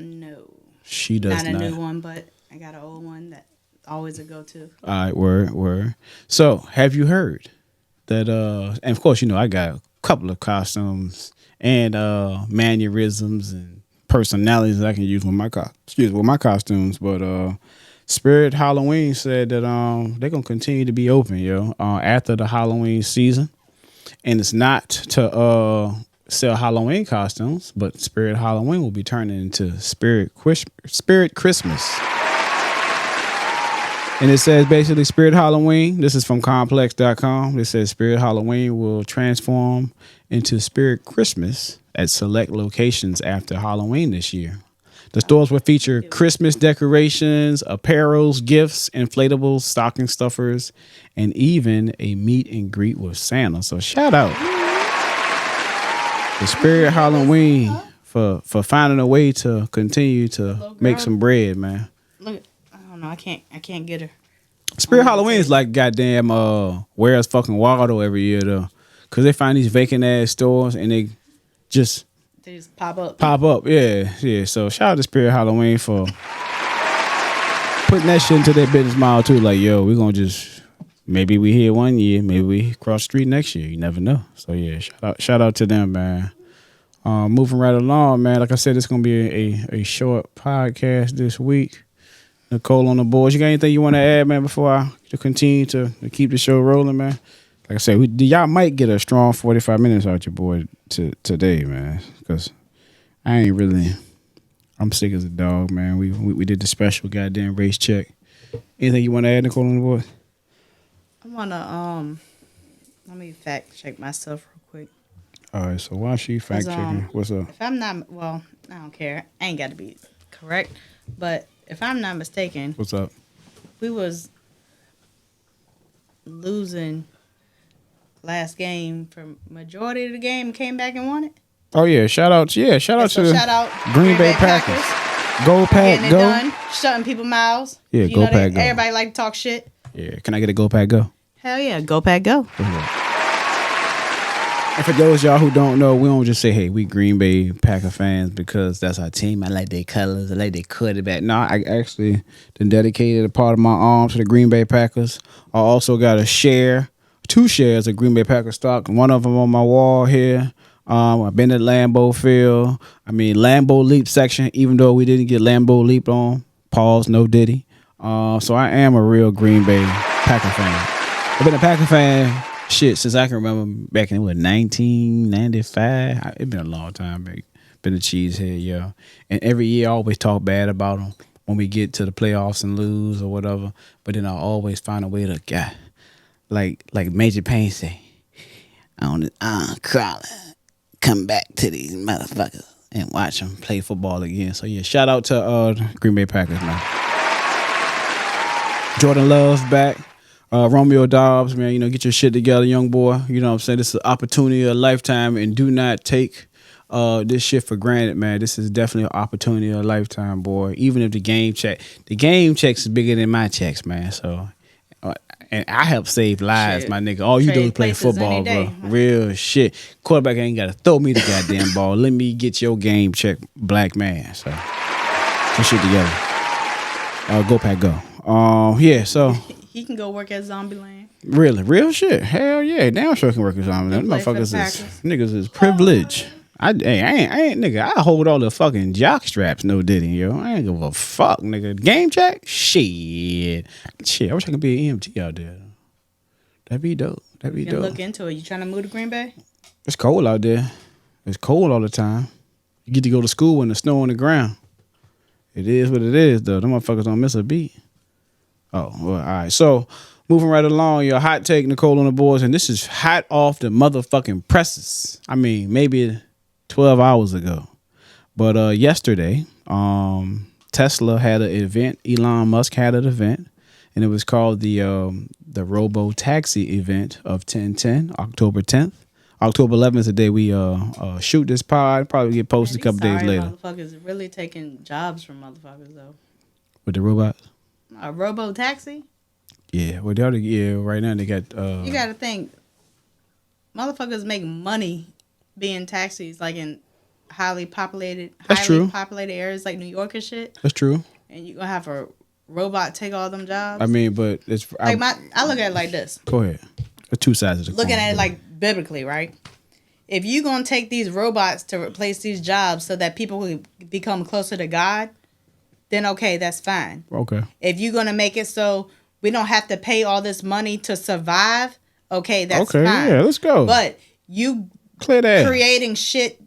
No. She does not. Not a new one, but I got an old one that always a go-to. All right, word. So, have you heard that, and of course, I got a couple of costumes and mannerisms and personalities that I can use with my costumes. But Spirit Halloween said that they're gonna continue to be open, yo, after the Halloween season, and it's not to sell Halloween costumes, but Spirit Halloween will be turning into Spirit Christmas. And it says basically Spirit Halloween, this is from complex.com. It says Spirit Halloween will transform into Spirit Christmas at select locations after Halloween this year. The stores will feature Christmas decorations, apparels, gifts, inflatables, stocking stuffers, and even a meet and greet with Santa. So shout out to Spirit Halloween for finding a way to continue to make some bread, man. Look, I don't know. I can't get her. Spirit Halloween is like goddamn Where's Fucking Waldo every year though, because they find these vacant ass stores and they just pop up. Yeah. So shout out to Spirit Halloween for putting that shit into their business model too. Like, yo, we're gonna just maybe we here one year, maybe we cross the street next year. You never know. So yeah, shout out to them, man. Moving right along, man. Like I said, it's gonna be a short podcast this week. Nichole on the boards. You got anything you want to add, man, before I continue to keep the show rolling, man? Like I said, y'all might get a strong 45 minutes out your boy today, man, because I'm sick as a dog, man. We did the special goddamn race check. Anything you want to add, Nichole on the board? I want to, let me fact check myself real quick. All right, so while she fact checking, what's up? If I'm not, well, I don't care. I ain't got to be correct, but if I'm not mistaken, what's up? We was losing last game for majority of the game, came back and won it. Oh yeah, shout out to the Green Bay Packers. Go Pack Getting it Go. done, shutting people mouths. Yeah, You Go know Pack Go. Everybody like to talk shit. Yeah, can I get a Go Pack Go? Hell yeah, Go Pack Go. And for those y'all who don't know, we don't just say, hey, we Green Bay Packer fans because that's our team. I like their colors. I like their quarterback. No, I actually dedicated a part of my arm to the Green Bay Packers. I also got two shares of Green Bay Packer stock. One of them on my wall here. I've been at Lambeau Field. Lambeau Leap section, even though we didn't get Lambeau Leap on. Pause, no Diddy. So I am a real Green Bay Packer fan. I've been a Packer fan since I can remember back in 1995. It's been a long time, baby. Been a cheesehead, yeah. And every year I always talk bad about them when we get to the playoffs and lose or whatever. But then I always find a way to like Major Payne say, on the crawler, come back to these motherfuckers and watch them play football again. So yeah, shout out to Green Bay Packers, man. Jordan Love's back. Romeo Dobbs, man, get your shit together, young boy. You know what I'm saying? This is an opportunity of a lifetime, and do not take this shit for granted, man. This is definitely an opportunity of a lifetime, boy. Even if the game checks is bigger than my checks, man. So, and I help save lives, my nigga. All you do is play football, bro. Real shit. Quarterback ain't got to throw me the goddamn ball. Let me get your game check, black man. So, get your shit together. Go Pack Go. Yeah, so. He can go work at Zombieland. Really? Real shit. Hell yeah. Damn sure can work at Zombieland. Them motherfuckers niggas is privileged. I ain't nigga. I hold all the fucking jock straps, no Diddy, yo. I ain't give a fuck, nigga. Game check? Shit. I wish I could be an EMT out there. That'd be dope. You can look into it. You trying to move to Green Bay? It's cold out there. It's cold all the time. You get to go to school when the snow on the ground. It is what it is, though. Them motherfuckers don't miss a beat. Oh, well, all right. So, moving right along, your hot take, Nichole on the boards, and this is hot off the motherfucking presses. Maybe 12 hours ago. But yesterday, Tesla had an event. Elon Musk had an event, and it was called the Robo Taxi event of 10/10, October 10th. October 11th is the day we shoot this pod. Probably get posted a couple days later. Motherfuckers really taking jobs from motherfuckers, though. With the robots? A robo taxi? Yeah, well, right now they got. You got to think, motherfuckers make money being taxis, like in highly populated areas like New York and shit. That's true. And you gonna have a robot take all them jobs? But it's like I look at it like this. Go ahead. There's two sides of the coin. Looking at it like biblically, right? If you gonna take these robots to replace these jobs so that people will become closer to God, then okay, that's fine. Okay. If you're gonna make it so we don't have to pay all this money to survive, okay, that's fine. Yeah, let's go. But you clear that creating shit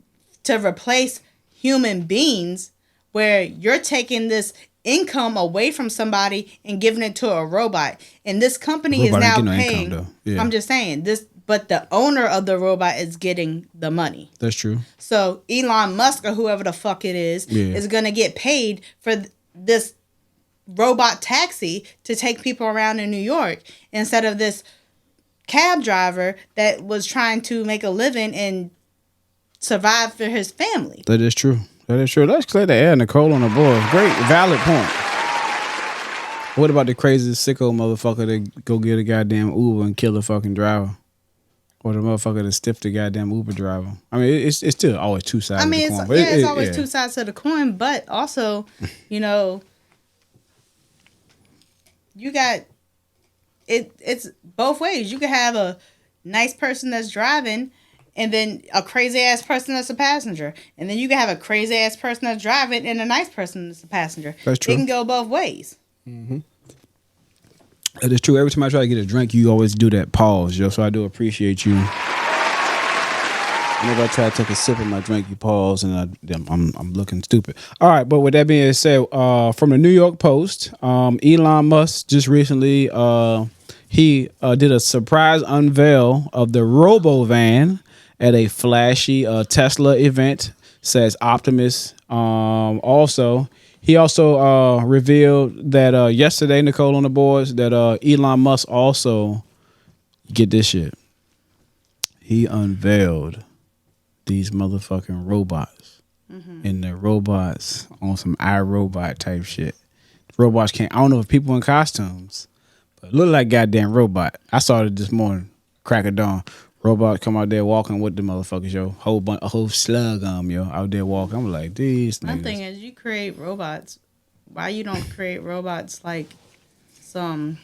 to replace human beings, where you're taking this income away from somebody and giving it to a robot, and this company is now paying. Yeah. I'm just saying this. But the owner of the robot is getting the money. That's true. So Elon Musk or whoever the fuck it is going to get paid for this robot taxi to take people around in New York instead of this cab driver that was trying to make a living and survive for his family. That is true. Let's clear the air, Nichole on the board. Great, valid point. What about the crazy sicko motherfucker that go get a goddamn Uber and kill the fucking driver? Or the motherfucker that stiff the goddamn Uber driver. It's still always two sides of the coin. It's always two sides to the coin, but also, you got it's both ways. You could have a nice person that's driving and then a crazy ass person that's a passenger. And then you can have a crazy ass person that's driving and a nice person that's a passenger. That's true. It can go both ways. Mm-hmm. It is true. Every time I try to get a drink, you always do that pause, yo. So I do appreciate you. Whenever I try to take a sip of my drink, you pause, and I'm looking stupid. All right, but with that being said, from the New York Post, Elon Musk just recently he did a surprise unveil of the Robo-Van at a flashy Tesla event, says Optimus. He also revealed that yesterday, Nichole on the boards, that Elon Musk also, get this shit, he unveiled these motherfucking robots. and the robots on some iRobot type shit. Robots can't. I don't know if people in costumes, but it look like goddamn robot. I saw it this morning, crack of dawn. Robot come out there walking with the motherfuckers, yo. A whole slug yo, out there walking. I'm like, these niggas. My thing is, you create robots. Why you don't create robots like some,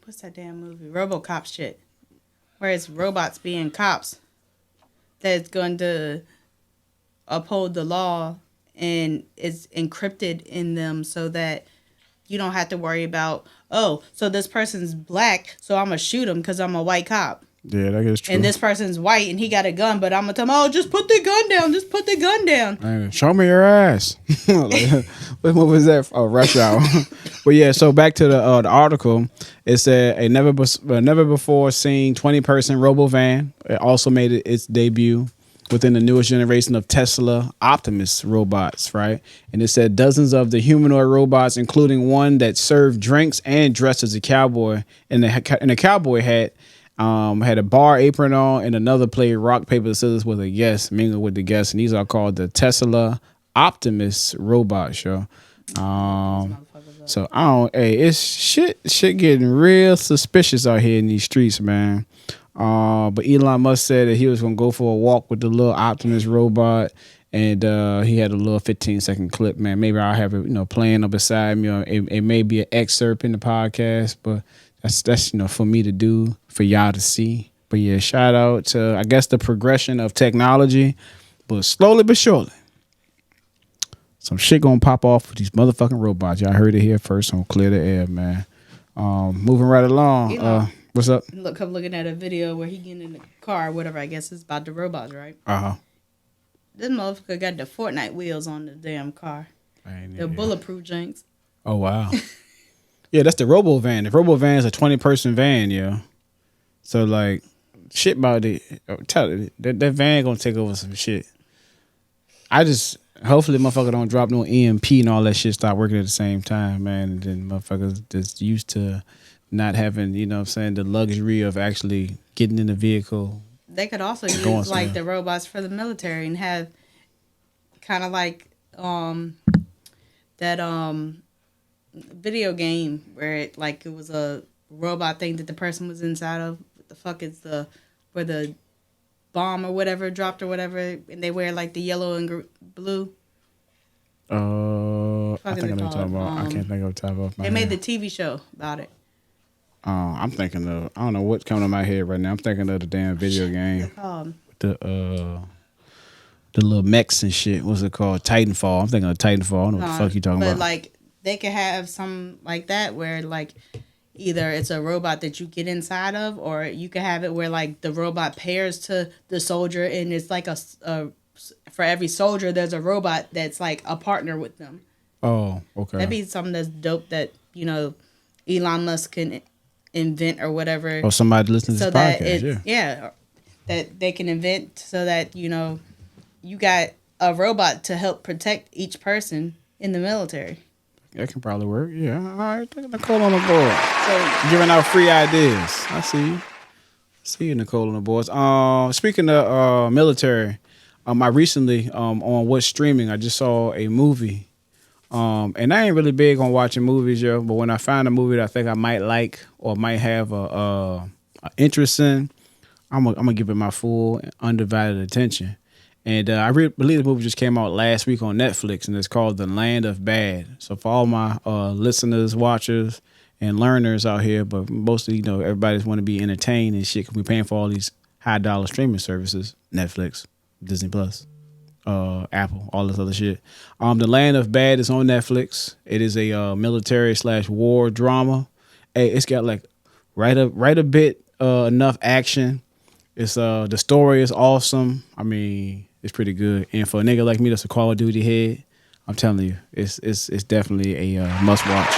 what's that damn movie? RoboCop shit. Where it's robots being cops that's going to uphold the law and it's encrypted in them so that you don't have to worry about, oh, so this person's black, so I'm going to shoot him because I'm a white cop. Yeah, that is true. And this person's white and he got a gun, but I'm going to tell him, oh, just put the gun down. Just put the gun down. Man, show me your ass. Like, what movie was that? Oh, Rush Hour. But yeah, so back to the article. It said a never before seen 20-person robo-van. It also made its debut within the newest generation of Tesla Optimus robots, right? And it said dozens of the humanoid robots, including one that served drinks and dressed as a cowboy in a cowboy hat, had a bar apron on, and another played rock, paper, scissors with a guest, mingled with the guests. And these are called the Tesla Optimus robots, yo. So it's shit getting real suspicious out here in these streets, man. But Elon Musk said that he was gonna go for a walk with the little Optimus robot, and he had a little 15-second clip, man. Maybe I'll have it, playing up beside me. Or it may be an excerpt in the podcast, but that's for me to do, for y'all to see. But yeah, shout out to, I guess, the progression of technology, but slowly but surely, some shit gonna pop off with these motherfucking robots. Y'all heard it here first on Clear the Air, man. Moving right along. What's up? I'm looking at a video where he getting in the car or whatever. I guess it's about the robots, right? This motherfucker got the Fortnite wheels on the damn car. The bulletproof jinx. Oh, wow. Yeah, that's the robo van. The robo van is a 20-person van, yeah. So, like, shit about it. Tell it. That van gonna take over some shit. Hopefully motherfucker don't drop no EMP and all that shit start working at the same time, man. And then motherfuckers just used to not having, the luxury of actually getting in the vehicle. They could also use like the robots for the military and have kind of like that video game where it was a robot thing that the person was inside of. What the fuck is where the bomb or whatever dropped or whatever, and they wear like the yellow and blue. I think I know what you're talking about. I can't think of the top of my head. They made the TV show about it. I'm thinking of, I don't know what's coming to my head right now. I'm thinking of the damn video game. The little mechs and shit. What's it called? Titanfall. I'm thinking of Titanfall. I don't know what the fuck you talking about. But like they could have some like that where like either it's a robot that you get inside of, or you could have it where like the robot pairs to the soldier, and it's like a for every soldier there's a robot that's like a partner with them. Oh, okay. That'd be something that's dope that Elon Musk can invent or whatever. Or somebody listening to this podcast, yeah, that they can invent so that you got a robot to help protect each person in the military. That can probably work. Yeah, all right. Nichole on the board. So giving out free ideas. I see you. See you, Nichole on the boards. Speaking of military, I recently on what's streaming, I just saw a movie. And I ain't really big on watching movies, yo. But when I find a movie that I think I might like or might have a interest in, I'm gonna give it my full undivided attention. And I believe the movie just came out last week on Netflix, and it's called The Land of Bad. So for all my listeners, watchers, and learners out here, but mostly, everybody's want to be entertained and shit, because we're paying for all these high-dollar streaming services, Netflix, Disney Plus, Apple, all this other shit. The Land of Bad is on Netflix. It is a military/war drama. Hey, it's got like right a bit enough action. It's the story is awesome. I mean, it's pretty good. And for a nigga like me that's a Call of Duty head, I'm telling you, it's definitely a must watch.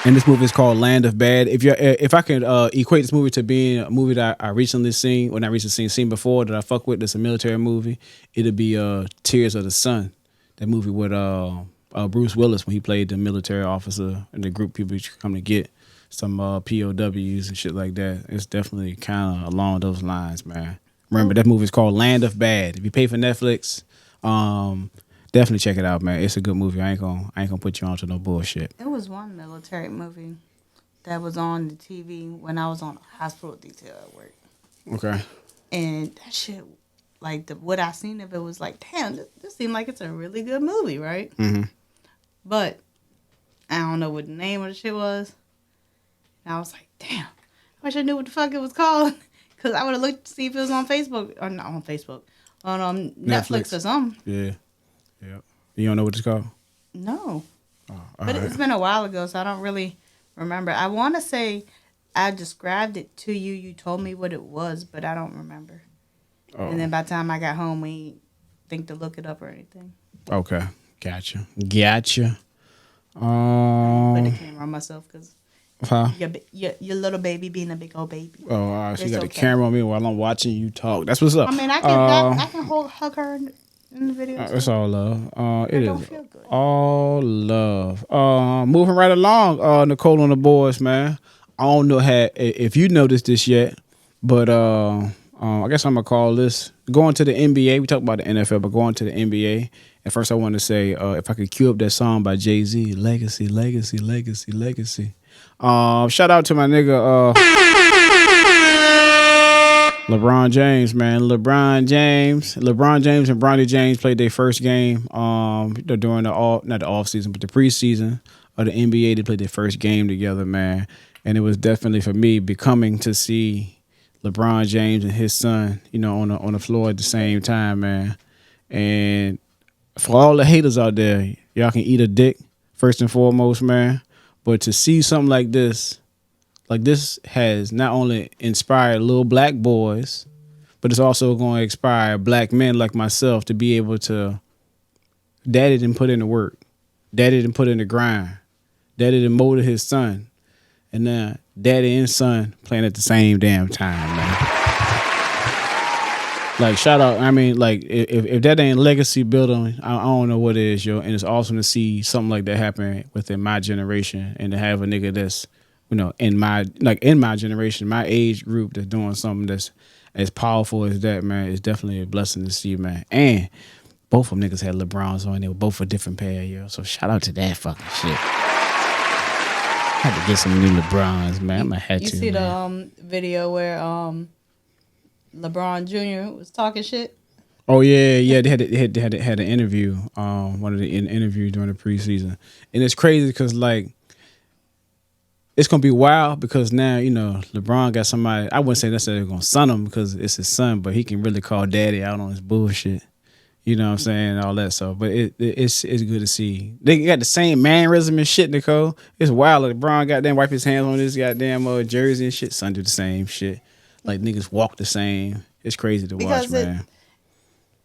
And this movie is called Land of Bad. If I could equate this movie to being a movie that I recently seen, or not recently seen before, that I fuck with, that's a military movie, it'd be Tears of the Sun. That movie with Bruce Willis when he played the military officer and the group people you come to get some POWs and shit like that. It's definitely kind of along those lines, man. Remember, that movie is called Land of Bad. If you pay for Netflix, definitely check it out, man. It's a good movie. I ain't gonna put you on to no bullshit. There was one military movie that was on the TV when I was on hospital detail at work. Okay. And that shit, like what I seen of it was like, damn, this seemed like it's a really good movie, right? Mm-hmm. But I don't know what the name of the shit was. And I was like, damn, I wish I knew what the fuck it was called. Because I would have looked to see if it was on Facebook. Or not on Facebook. On Netflix or something. Yeah. Yep. You don't know what it's called? No. Oh, but it's been a while ago, so I don't really remember. I want to say I described it to you. You told me what it was, but I don't remember. Oh. And then by the time I got home, we didn't think to look it up or anything. Okay. Gotcha. Put the camera on myself because your little baby being a big old baby. Oh, she got the camera on me while I'm watching you talk. That's what's up. I mean, I can hug her in the video. It's all love. It is all love. Moving right along, Nichole on the boards, man. I don't know if you noticed this yet, but I guess I'm gonna call this going to the NBA. We talked about the NFL, but going to the NBA. And first, I want to say, if I could cue up that song by Jay-Z, Legacy, Legacy, Legacy, Legacy. Shout out to my nigga LeBron James, man. LeBron James and Bronny James played their first game during not the off season, but the preseason of the NBA. They played their first game together, man. And it was definitely for me becoming to see LeBron James and his son, on the floor at the same time, man. And for all the haters out there, y'all can eat a dick first and foremost, man. But to see something like this has not only inspired little black boys, but it's also going to inspire black men like myself to be able to daddy didn't put in the work. Daddy didn't put in the grind. Daddy didn't mold his son. And now daddy and son playing at the same damn time, man. Like, shout out. I mean, like, if that ain't legacy building, I don't know what it is, yo. And it's awesome to see something like that happen within my generation and to have a nigga that's, in my generation, my age group that's doing something that's as powerful as that, man. It's definitely a blessing to see, man. And both of them niggas had LeBrons on. They were both a different pair, yo. So shout out to that fucking shit. I had to get some new LeBrons, man. I'm gonna have to. You see the video where LeBron Jr. was talking shit? Oh yeah. They had an interview. One of the interviews during the preseason, and it's crazy because like it's gonna be wild because now LeBron got somebody. I wouldn't say necessarily gonna son him because it's his son, but he can really call daddy out on his bullshit. You know what I'm saying? All that stuff. But it's good to see. They got the same mannerism and shit, Nichole. It's wild. Like LeBron goddamn wipe his hands on this goddamn jersey and shit. Son do the same shit. Like niggas walk the same. It's crazy to watch, man.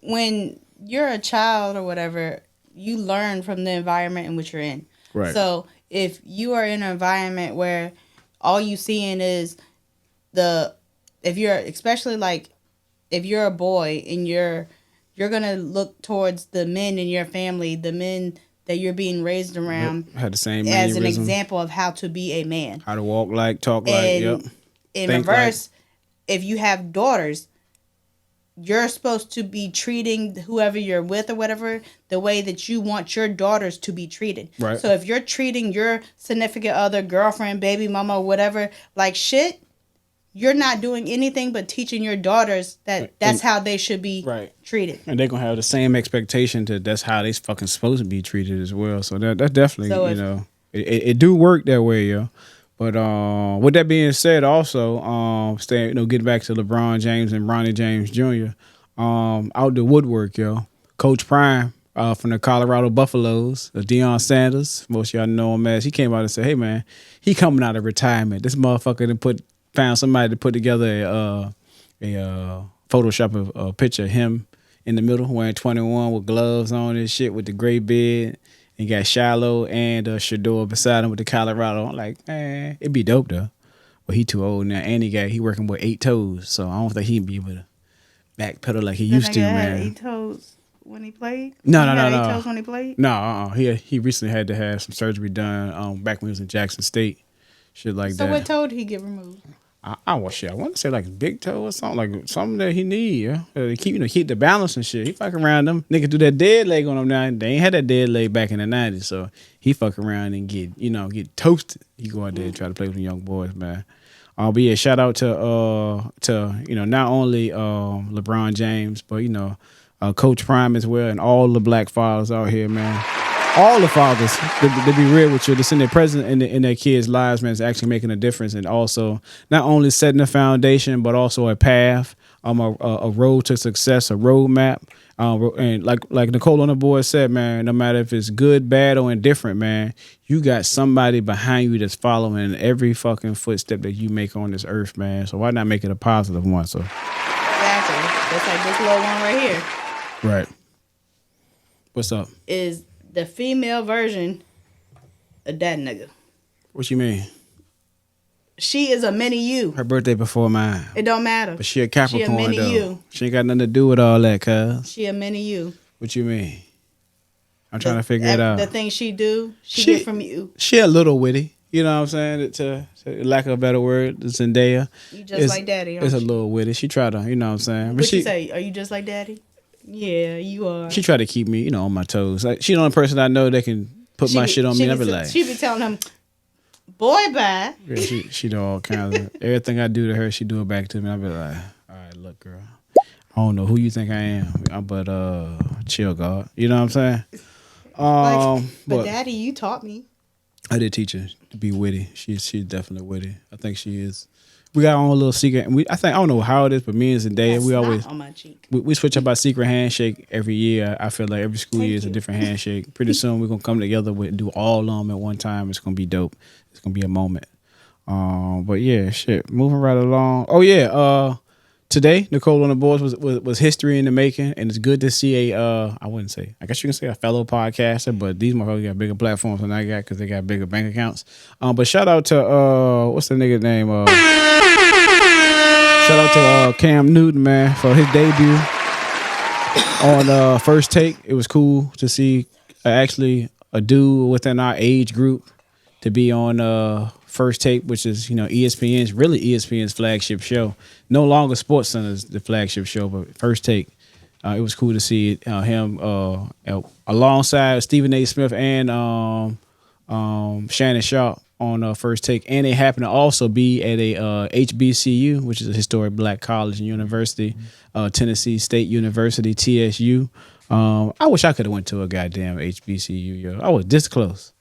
When you're a child or whatever, you learn from the environment in which you're in. Right. So if you are in an environment where all you seeing is if you're a boy and you're gonna look towards the men in your family, the men that you're being raised around, had the same as mannerism. an example of how to be a man, how to walk like, talk like. Yep. In reverse, if you have daughters, you're supposed to be treating whoever you're with or whatever the way that you want your daughters to be treated. Right. So if you're treating your significant other, girlfriend, baby mama, whatever, like shit, you're not doing anything but teaching your daughters that's how they should be treated. And they're going to have the same expectation that's how they fucking supposed to be treated as well. So that's definitely, it do work that way, yo. But with that being said, also, getting back to LeBron James and Bronny James Jr., out the woodwork, yo. Coach Prime from the Colorado Buffaloes, Deion Sanders, most of y'all know him as, he came out and said, hey, man, he coming out of retirement. This motherfucker found somebody to put together a Photoshop a picture of him in the middle wearing 21 with gloves on and shit with the gray beard. And got Shiloh and Shador beside him with the Colorado. I'm like, man, it'd be dope though. But he too old now, and he working with 8 toes, so I don't think he'd be able to backpedal like he used to, man. Had 8 toes when he played. No. 8 toes when he played. No, he recently had to have some surgery done back when he was in Jackson State, shit like that. So what toe did he get removed? I want to say like big toe or something, like something that he need, yeah. To keep the balance and shit. He fuck around them. Nigga do that dead leg on him now. They ain't had that dead leg back in the 90s, so he fuck around and get toasted. He go out there and try to play with the young boys, man. But yeah, shout out to not only LeBron James, but Coach Prime as well, and all the black fathers out here, man. All the fathers, to be real with you, they're sitting there present in their kids' lives, man, is actually making a difference, and also not only setting a foundation, but also a path, a road to success, a roadmap. And like Nichole on the board said, man, no matter if it's good, bad, or indifferent, man, you got somebody behind you that's following every fucking footstep that you make on this earth, man. So why not make it a positive one? So exactly, just like this little one right here. Right. What's up? Is the female version of that nigga. What you mean? She is a mini you. Her birthday before mine. It don't matter. But she a Capricorn, she a mini though. You. She ain't got nothing to do with all that, cuz. She a mini you. What you mean? I'm trying to figure it out. The things she do, she get from you. She a little witty. You know what I'm saying? To lack of a better word, Zendaya. You just like daddy, It's a little witty. She try to, you know what I'm saying? What you say? Are you just like daddy? Yeah, you are. She try to keep me, on my toes. Like, she the only person I know that can put my shit on me. I be like, she be telling him, boy, bye. Yeah, she do all kinds of everything I do to her. She do it back to me. I be like, all right, look, girl. I don't know who you think I am, but chill, God. You know what I'm saying? But daddy, you taught me. I did teach her to be witty. She's definitely witty. I think she is. We got our own little secret. I don't know how it is, but me and Zendaya, we always on my cheek. We switch up our secret handshake every year. I feel like every school year is a different handshake. Pretty soon we're gonna come together and do all of them at one time. It's gonna be dope. It's gonna be a moment. But yeah, shit. Moving right along. Oh yeah. Today, Nichole on the boards was history in the making, and it's good to see I guess you can say a fellow podcaster, but these motherfuckers got bigger platforms than I got because they got bigger bank accounts. But shout out to what's the nigga name? Shout out to Cam Newton, man, for his debut on First Take. It was cool to see actually a dude within our age group to be on First Take, which is ESPN's flagship show. No longer SportsCenter's the flagship show, but First Take. It was cool to see him alongside Stephen A. Smith and Shannon Sharp on First Take, and they happen to also be at a HBCU, which is a historic black college and university, Tennessee State University, TSU. I wish I could have went to a goddamn HBCU, yo. I was this close.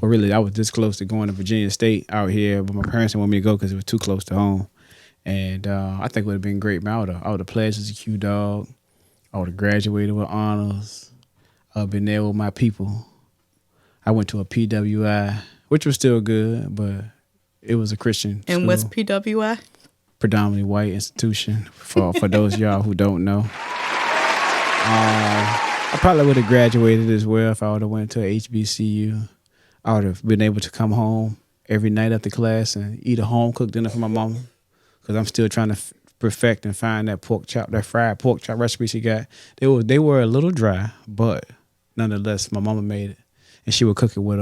Well, really, I was this close to going to Virginia State out here, but my parents didn't want me to go because it was too close to home. And I think it would have been great, man. I would have pledged as a Q-Dog. I would have graduated with honors. I would have been there with my people. I went to a PWI, which was still good, but it was a Christian school. And what's PWI? Predominantly white institution, for those of y'all who don't know. I probably would have graduated as well if I would have went to a HBCU. I would have been able to come home every night after class and eat a home-cooked dinner for my mama, because I'm still trying to perfect and find that fried pork chop recipe she got. They were a little dry, but nonetheless, my mama made it, and she would cook it with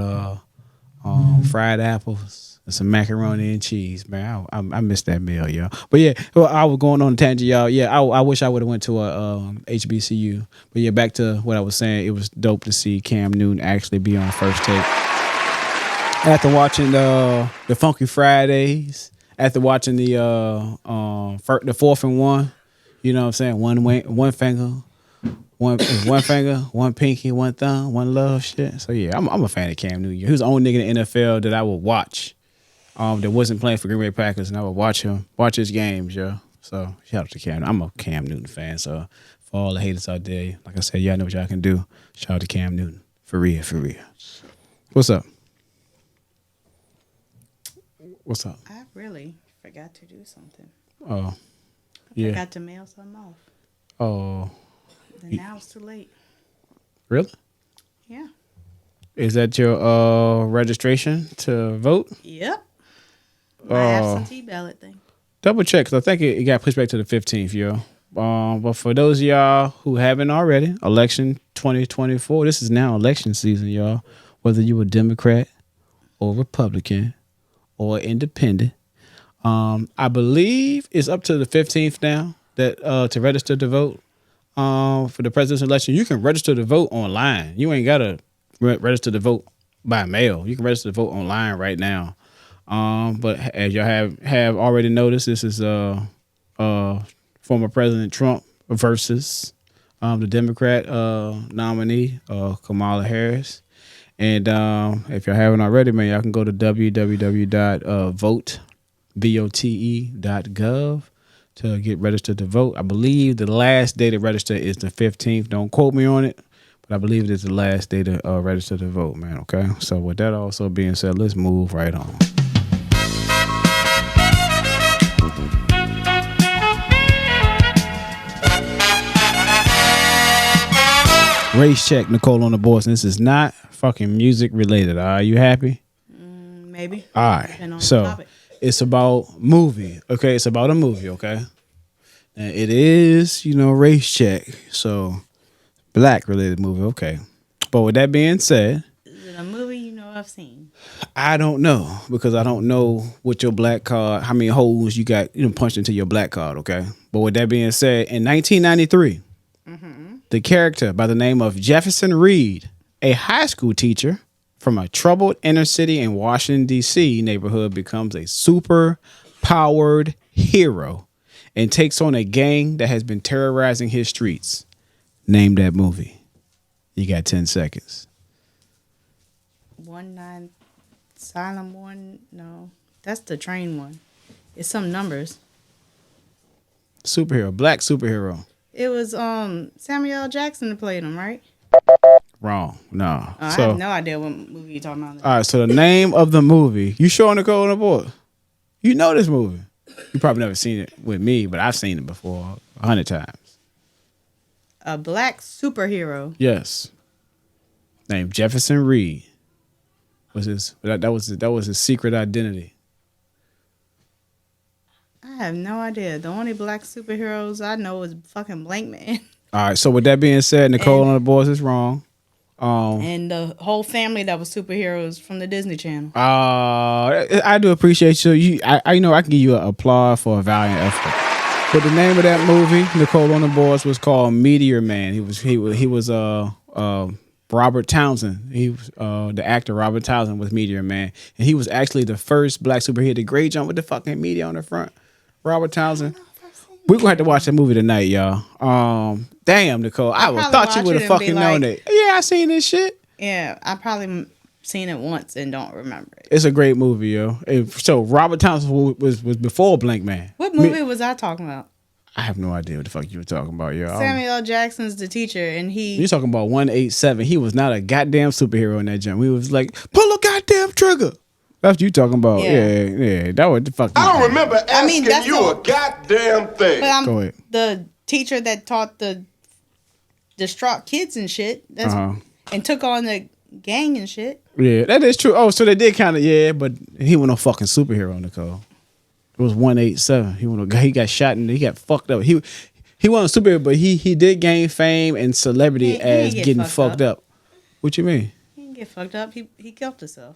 fried apples and some macaroni and cheese. Man, I missed that meal, y'all. But yeah, I was going on a tangent, y'all. Yeah, I wish I would have went to a HBCU. But yeah, back to what I was saying. It was dope to see Cam Newton actually be on First Take. After watching the Funky Fridays, after watching the 4th and 1, you know what I'm saying? One finger, one pinky, one thumb, one love shit. So yeah, I'm a fan of Cam Newton. He was the only nigga in the NFL that I would watch that wasn't playing for Green Bay Packers, and I would watch his games, yo. So shout out to Cam. I'm a Cam Newton fan. So for all the haters out there, like I said, y'all know what y'all can do. Shout out to Cam Newton. For real. What's up? What's up? I really forgot to do something. Oh, yeah. I forgot to mail something off. Oh. And now it's too late. Really? Yeah. Is that your registration to vote? Yep. My absentee ballot thing. Double check, because I think it got pushed back to the 15th, yo. But for those of y'all who haven't already, election 2024, this is now election season, y'all. Whether you a Democrat or Republican or independent, I believe it's up to the 15th now that to register to vote for the presidential election. You can register to vote online. You ain't gotta register to vote by mail. You can register to vote online right now. But as y'all have already noticed, this is former President Trump versus the Democrat nominee Kamala Harris. And if y'all haven't already, man, y'all can go to www.vote.gov to get registered to vote. I believe the last day to register is the 15th. Don't quote me on it, but I believe it's the last day to register to vote, man. Okay. So with that also being said, let's move right on. Race check, Nichole on the boards. And this is not fucking music related. Are you happy? Maybe. All right. So it's about movie. Okay. It's about a movie. Okay. And it is, race check. So black related movie. Okay. But with that being said, is it a movie I've seen? I don't know because I don't know what your black card, how many holes you got, punched into your black card. Okay. But with that being said, in 1993, the character by the name of Jefferson Reed, a high school teacher from a troubled inner city in Washington, D.C. neighborhood, becomes a super-powered hero and takes on a gang that has been terrorizing his streets. Name that movie. You got 10 seconds. 19 Silent One. No, that's the train one. It's some numbers. Superhero, black superhero. It was Samuel L. Jackson that played him, right? Wrong. No. I have no idea what movie you're talking about. All right, so the name of the movie. You showing Nichole on the board? You know this movie. You probably never seen it with me, but I've seen it before 100 times. A black superhero. Yes. Named Jefferson Reed. That was his secret identity. I have no idea. The only black superheroes I know is fucking Blank Man. All right. So with that being said, Nichole on the boards is wrong. And the whole family that was superheroes from the Disney Channel. I do appreciate you. I can give you an applause for a valiant effort. But the name of that movie, Nichole on the boards, was called Meteor Man. He was Robert Townsend. He was the actor Robert Townsend was Meteor Man, and he was actually the first black superhero. The great jump with the fucking meteor on the front. Robert Townsend. We're gonna have to watch that movie tonight, y'all. Damn, Nichole. I would thought you would have fucking known it. Yeah, I seen this shit. Yeah, I probably seen it once and don't remember it. It's a great movie, yo. So Robert Townsend was before Blank Man. What movie was I talking about? I have no idea what the fuck you were talking about, yo. Samuel L. Jackson's the teacher, and you're talking about 187. He was not a goddamn superhero in that jump. We was like, pull a goddamn trigger. That's what you talking about. Yeah. That was the fuck. I don't remember asking you a goddamn thing. But I'm the teacher that taught the distraught kids and shit. And took on the gang and shit. Yeah, that is true. Oh, so they did kind of, but he was no fucking superhero, Nichole. It was 187. He got shot and he got fucked up. He wasn't a superhero, but he did gain fame and celebrity as getting fucked up. What you mean? He didn't get fucked up. He killed himself.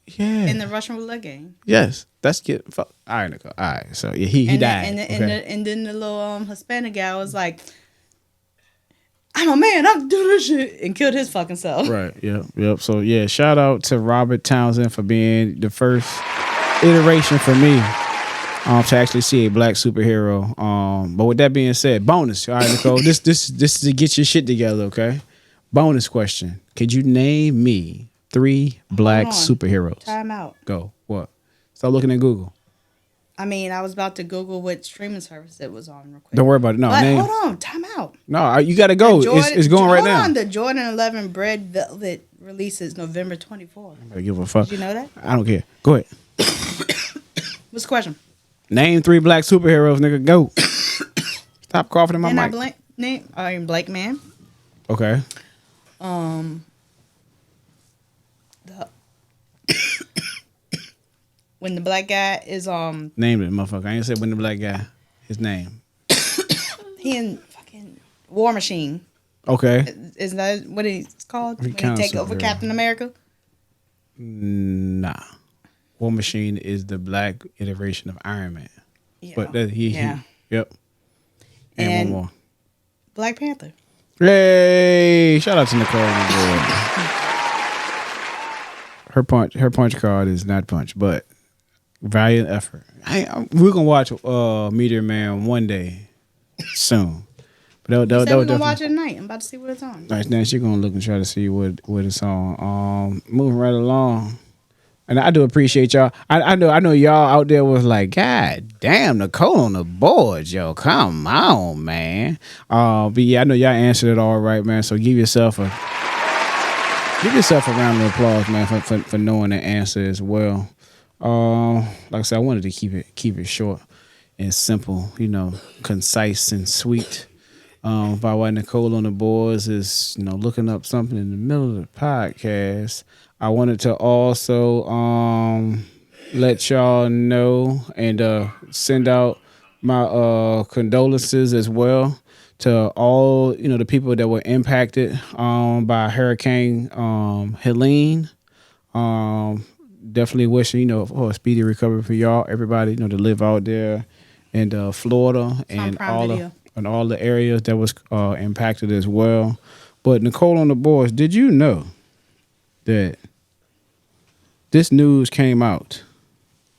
Yeah. In the Russian roulette game. Yes, that's getting fucked. All right, Nichole. All right, so yeah, he died. And then the little Hispanic guy was like, I'm a man, I can do this shit, and killed his fucking self. Right, yep. So yeah, shout out to Robert Townsend for being the first iteration for me to actually see a black superhero. But with that being said, bonus. All right, Nichole, this is to get your shit together, okay? Bonus question. Could you name me 3 black superheroes? Time out. Go. What? Start looking at Google. I mean, I was about to Google what streaming service it was on real quick. Don't worry about it. No, hold on. Time out. No, you got to go. It's going right now. Hold on. The Jordan 11 Bread Velvet releases November 24th. I give a fuck. Did you know that? I don't care. Go ahead. What's the question? Name 3 black superheroes, nigga. Go. Stop coughing in my mic. Blank Man. Okay. When the black guy is Name it, motherfucker. I ain't say when the black guy. His name. He in fucking War Machine. Okay. Isn't that what he's called? When he take over Captain America? Nah. War Machine is the black iteration of Iron Man. Yeah. But that yep. And one more. Black Panther. Hey, shout out to Nichole on the board. Her punch card is not punch, but valiant effort. We're gonna watch Meteor Man one day soon. But we're gonna watch it tonight. I'm about to see what it's on. Right now, she's gonna look and try to see what it's on. Moving right along. And I do appreciate y'all. I know y'all out there was like, God damn, Nichole on the board, yo. Come on, man. But yeah, I know y'all answered it all right, man. So give yourself a round of applause, man, for knowing the answer as well. Like I said, I wanted to keep it short and simple, concise and sweet. By why Nichole on the boards is, looking up something in the middle of the podcast. I wanted to also let y'all know and send out my condolences as well to all the people that were impacted by Hurricane Helene. Definitely wishing a speedy recovery for y'all, everybody to live out there in Florida and all the areas that was impacted as well. But Nichole on the boards, did you know that this news came out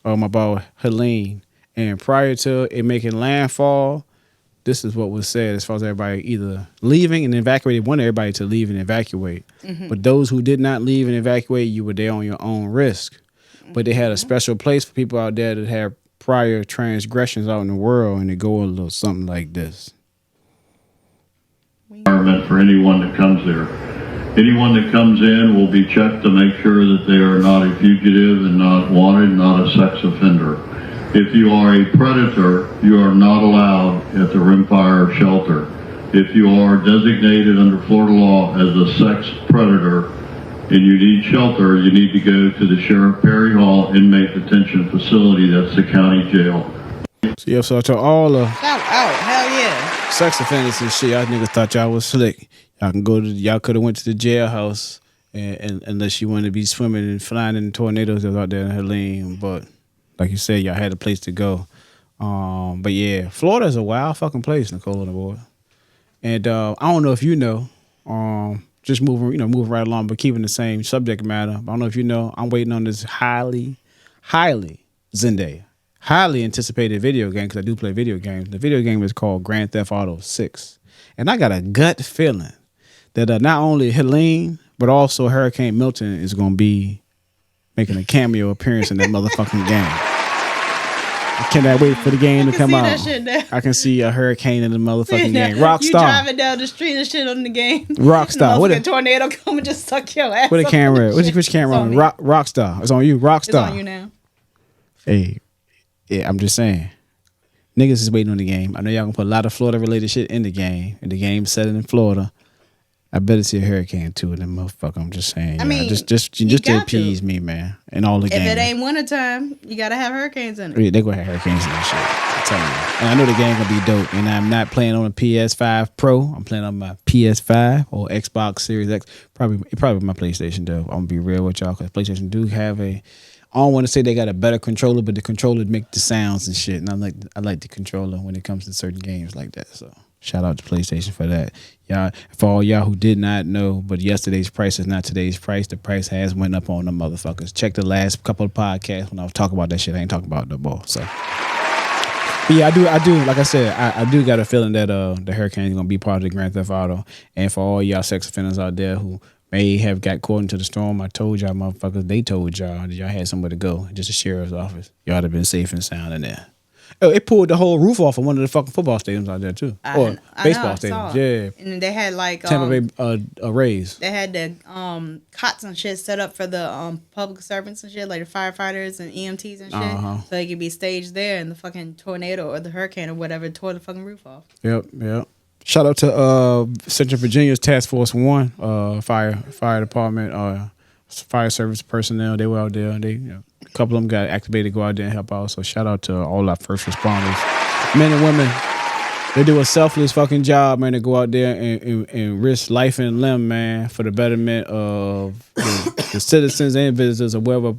about Helene, and prior to it making landfall, this is what was said as far as everybody either leaving and evacuating. They wanted everybody to leave and evacuate. Mm-hmm. But those who did not leave and evacuate, you were there on your own risk. But they had a special place for people out there that had prior transgressions out in the world, and they go a little something like this. For anyone that comes there. Anyone that comes in will be checked to make sure that they are not a fugitive and not wanted, not a sex offender. If you are a predator, you are not allowed at the rimfire shelter. If you are designated under Florida law as a sex predator and you need shelter, you need to go to the Sheriff Perry Hall Inmate Detention Facility. That's the county jail. So to all the shout out, hell yeah, sex offenders and shit, y'all niggas thought y'all was slick. Y'all could have went to the jailhouse and unless you wanted to be swimming and flying in tornadoes that was out there in Helene. But like you said, y'all had a place to go. But yeah, Florida's a wild fucking place, Nichole on the board. And I don't know if you know, just moving right along, but keeping the same subject matter. I don't know if you know, I'm waiting on this highly anticipated video game, because I do play video games. The video game is called Grand Theft Auto 6. And I got a gut feeling that not only Helene, but also Hurricane Milton is going to be making a cameo appearance in that motherfucking game. I cannot wait for the game to come out. I can see a hurricane in the motherfucking game. Rockstar. You driving down the street and shit on the game. Rockstar. What a tornado come and just suck your ass. What a camera. Which camera on? Rockstar. It's on you. Rockstar. It's on you now. Hey, yeah, I'm just saying. Niggas is waiting on the game. I know y'all gonna put a lot of Florida related shit in the game. And the game's set in Florida. I better see a hurricane too in that motherfucker. I'm just saying. I mean, just to appease me, man. And all the games. If it ain't wintertime, you gotta have hurricanes in it. Yeah, they gonna have hurricanes in that shit. I'm telling you. And I know the game gonna be dope. And I'm not playing on a PS5 Pro. I'm playing on my PS5 or Xbox Series X. Probably my PlayStation though. I'm gonna be real with y'all, because PlayStation do have a. I don't want to say they got a better controller, but the controller make the sounds and shit. And I like the controller when it comes to certain games like that. So shout out to PlayStation for that. Y'all, for all y'all who did not know, but yesterday's price is not today's price. The price has went up on the motherfuckers. Check the last couple of podcasts when I was talking about that shit. I ain't talking about the ball. So, but yeah, I do. Like I said, I do got a feeling that the hurricane is gonna be part of the Grand Theft Auto. And for all y'all sex offenders out there who may have got caught into the storm, I told y'all motherfuckers, they told y'all that y'all had somewhere to go, just the sheriff's office. Y'all have been safe and sound in there. Oh, it pulled the whole roof off of one of the fucking football stadiums out there too, or baseball stadiums. Yeah, and they had like Tampa Bay Rays. They had the cots and shit set up for the public servants and shit, like the firefighters and EMTs and shit, so they could be staged there, and the fucking tornado or the hurricane or whatever tore the fucking roof off. Yep. Shout out to Central Virginia's Task Force 1, fire department, fire service personnel. They were out there. They, a couple of them got activated to go out there and help out. So shout out to all our first responders, men and women. They do a selfless fucking job, man, to go out there and risk life and limb, man, for the betterment of the citizens and visitors of wherever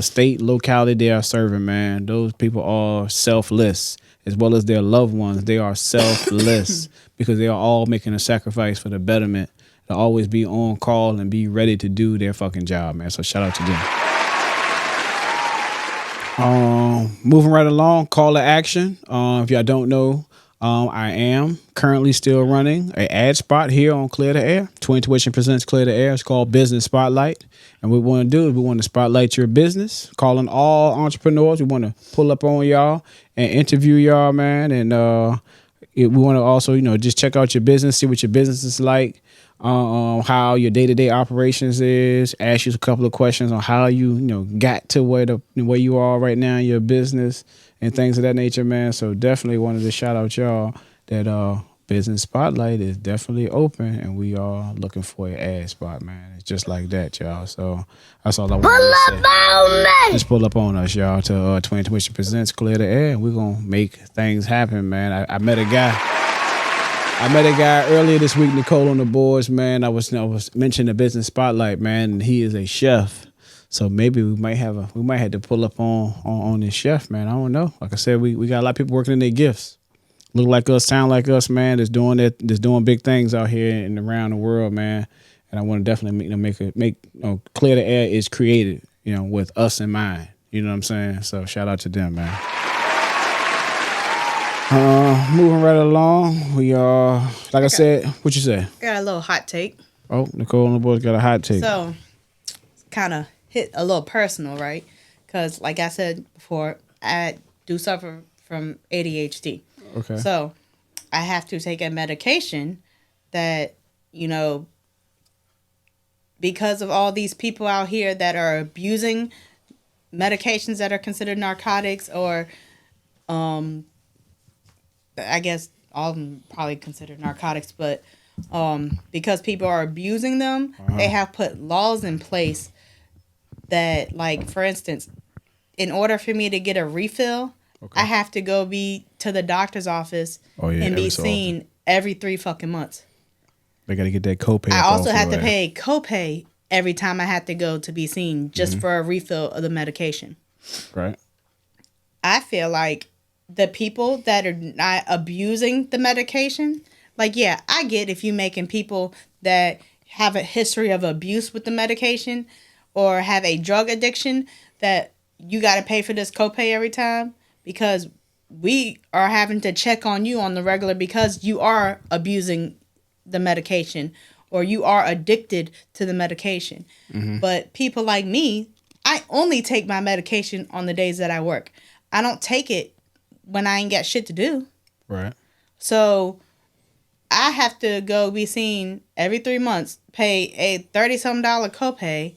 state, locality they are serving, man. Those people are selfless, as well as their loved ones. They are selfless because they are all making a sacrifice for the betterment to always be on call and be ready to do their fucking job, man. So shout out to them. Moving right along, call to action. If y'all don't know, I am currently still running an ad spot here on Clear the Air. Twin2ition presents Clear the Air. It's called Business Spotlight. And what we want to do is we want to spotlight your business, calling all entrepreneurs. We want to pull up on y'all and interview y'all, man. And we want to also, you know, just check out your business, see what your business is like, how your day-to-day operations is, ask you a couple of questions on how you know, got to where you are right now in your business and things of that nature, man. So definitely wanted to shout out y'all that Business Spotlight is definitely open and we are looking for an ad spot, man. It's just like that, y'all. So that's all I want to say. Pull up on me! Just pull up on us, y'all, to Twin2ition presents Clear the Air, and we're going to make things happen, man. I met a guy earlier this week, Nichole on the boards, man. I was mentioning the Business Spotlight, man, and he is a chef. So maybe we might have to pull up on this chef, man. I don't know. Like I said, we got a lot of people working in their gifts. Look like us, sound like us, man. That's doing big things out here and around the world, man. And I want to definitely make Clear the Air is created, you know, with us in mind. You know what I'm saying? So shout out to them, man. Moving right along, we are like I said. What you say? I got a little hot take. Oh, Nichole on the board got a hot take. So, kind of hit a little personal, right? Because, like I said before, I do suffer from ADHD. Okay. So, I have to take a medication that, you know, because of all these people out here that are abusing medications that are considered narcotics, or, I guess all of them probably considered narcotics, but because people are abusing them, they have put laws in place that, like, for instance, in order for me to get a refill, I have to go be to the doctor's office and be seen every 3 fucking months. They got to get that copay. I also have to pay copay every time I have to go to be seen just for a refill of the medication. Right. I feel like the people that are not abusing the medication, like, yeah, I get if you making people that have a history of abuse with the medication or have a drug addiction that you got to pay for this copay every time, because we are having to check on you on the regular because you are abusing the medication or you are addicted to the medication. But people like me, I only take my medication on the days that I work. I don't take it when I ain't got shit to do. Right. So I have to go be seen every 3 months, pay a $30-something copay.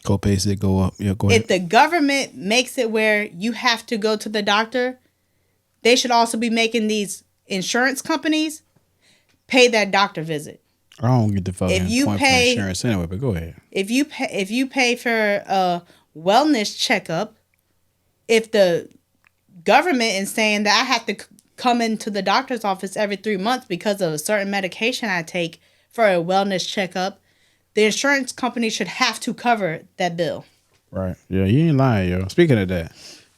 Copays that go up. Yeah, go ahead. If the government makes it where you have to go to the doctor, they should also be making these insurance companies pay that doctor visit. I don't get the fucking point for pay insurance anyway, but go ahead. If you pay for a wellness checkup, if the government is saying that I have to come into the doctor's office every 3 months because of a certain medication I take for a wellness checkup, the insurance company should have to cover that bill. Right. Yeah, you ain't lying, yo. Speaking of that,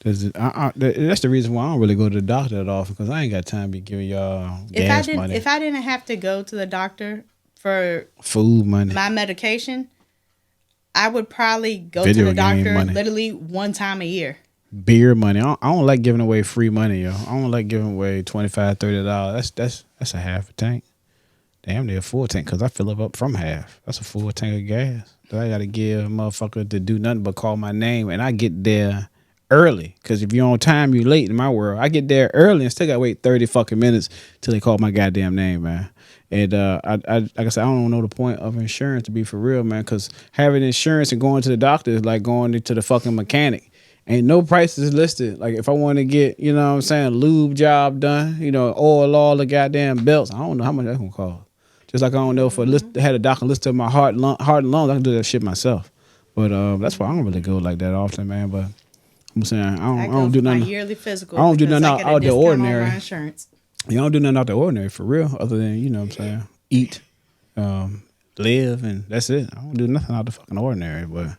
that's the reason why I don't really go to the doctor that often, because I ain't got time to be giving y'all gas money. If I didn't have to go to the doctor for food money, my medication, I would probably go to the doctor literally one time a year. Beer money. I don't like giving away free money, yo. I don't like giving away $25, $30. That's a half a tank. Damn near a full tank, because I fill up from half. That's a full tank of gas. So I got to give a motherfucker to do nothing but call my name, and I get there early. Because if you're on time, you're late in my world. I get there early and still got to wait 30 fucking minutes till they call my goddamn name, man. And like I said, I don't know the point of insurance, to be for real, man, because having insurance and going to the doctor is like going to the fucking mechanic. Ain't no prices listed. Like, if I want to get, you know what I'm saying, lube job done, you know, oil all the goddamn belts, I don't know how much that's going to cost. Just like I don't know if I had a doctor list of my heart and lungs, I can do that shit myself. But that's why I don't really go like that often, man. But I'm saying I don't do nothing. My yearly physical. I don't do nothing out the ordinary. On my insurance. You don't do nothing out the ordinary for real, other than, you know what I'm saying, eat, live, and that's it. I don't do nothing out the fucking ordinary. But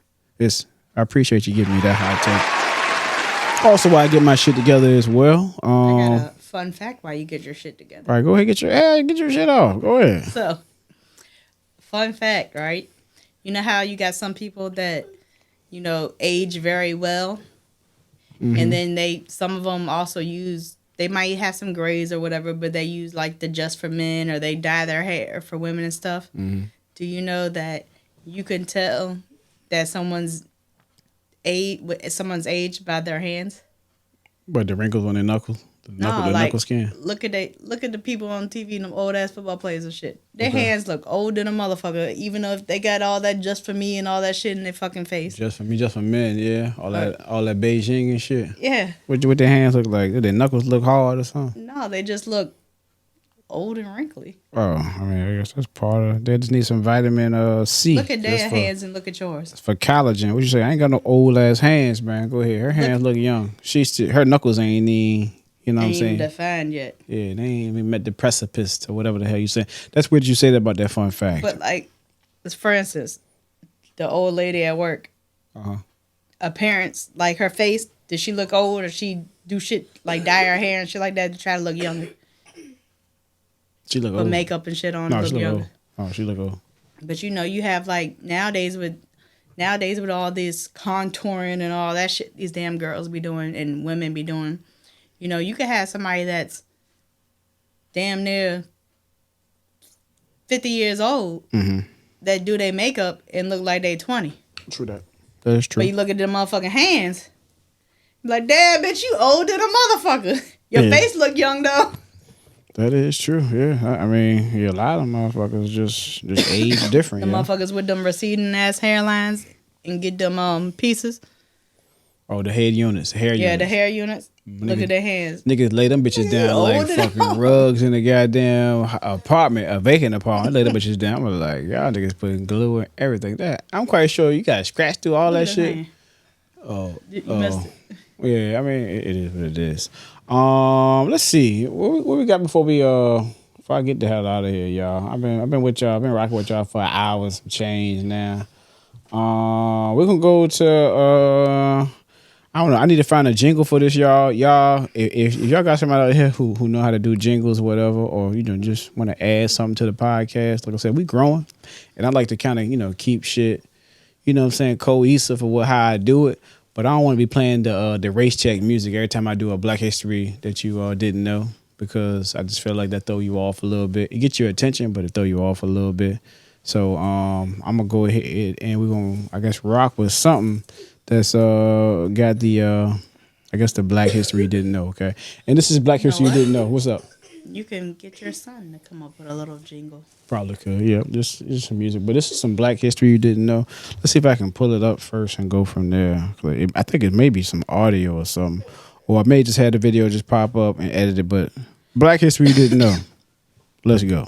I appreciate you giving me that hot take. Also, why I get my shit together as well. I got a fun fact why you get your shit together. All right, go ahead, get your shit off. Go ahead. So, fun fact, right? You know how you got some people that, you know, age very well, and then some of them also they might have some grays or whatever, but they use like the Just for Men, or they dye their hair for women and stuff. Do you know that you can tell that someone's age by their hands? But the wrinkles on their knuckles, the knuckle skin. Look at the people on TV, them old ass football players and shit. Their hands look old than a motherfucker, even though if they got all that Just for Me and all that shit in their fucking face. Just for Me, Just for Men, yeah. All that Beijing and shit. Yeah. What their hands look like? Do their knuckles look hard or something? No, they just look old and wrinkly. Oh, I mean, I guess that's part of it. They just need some vitamin C. Look at their hands and look at yours. For collagen. What you say? I ain't got no old ass hands, man. Go ahead. Her hands look young. Her knuckles ain't even, you know what I'm saying? Ain't defined yet. Yeah, they ain't even met the precipice or whatever the hell you say. That's what you said about that fun fact. But like, for instance, the old lady at work. Appearance, like her face, did she look old, or she do shit like dye her hair and shit like that to try to look younger? She look old. Put makeup and shit on to look younger. Old. Oh, she look old. But you know, you have like nowadays with all this contouring and all that shit these damn girls be doing and women be doing. You know, you could have somebody that's damn near 50 years old that do their makeup and look like they 20. True that. That is true. But you look at them motherfucking hands, like, damn, bitch, you old than a motherfucker. Your face look young though. That is true, yeah. I mean, a lot of them motherfuckers just age different. The motherfuckers with them receding ass hairlines and get them pieces. Oh, the head units, the hair units. Yeah, the hair units. Look at their hands. Niggas lay them bitches down like fucking rugs in a goddamn apartment, a vacant apartment. Lay them bitches down. I'm like, y'all niggas putting glue and everything. That I'm quite sure you got to scratch through all that shit. Hand. You missed it. Yeah, I mean, it is what it is. Let's see what we got before I get the hell out of here, y'all. I've been with y'all. I've been rocking with y'all for hours and change now. We're gonna go to I don't know. I need to find a jingle for this, y'all. Y'all, if y'all got somebody out here who know how to do jingles or whatever, or you know just want to add something to the podcast, like I said, we growing, and I like to kind of keep shit, you know what I'm saying, cohesive for how I do it. But I don't want to be playing the race check music every time I do a Black History that you didn't know, because I just feel like that throw you off a little bit. It gets your attention, but it throw you off a little bit. So I'm gonna go ahead and we're gonna, I guess, rock with something that's got the I guess the Black History you didn't know. Okay, and this is Black History you didn't know. What's up? You can get your son to come up with a little jingle. Probably could, yeah. Just some music, but this is some Black History you didn't know. Let's see if I can pull it up first and go from there. I think it may be some audio or something, or I may just have the video just pop up and edit it. But Black History you didn't know. Let's go.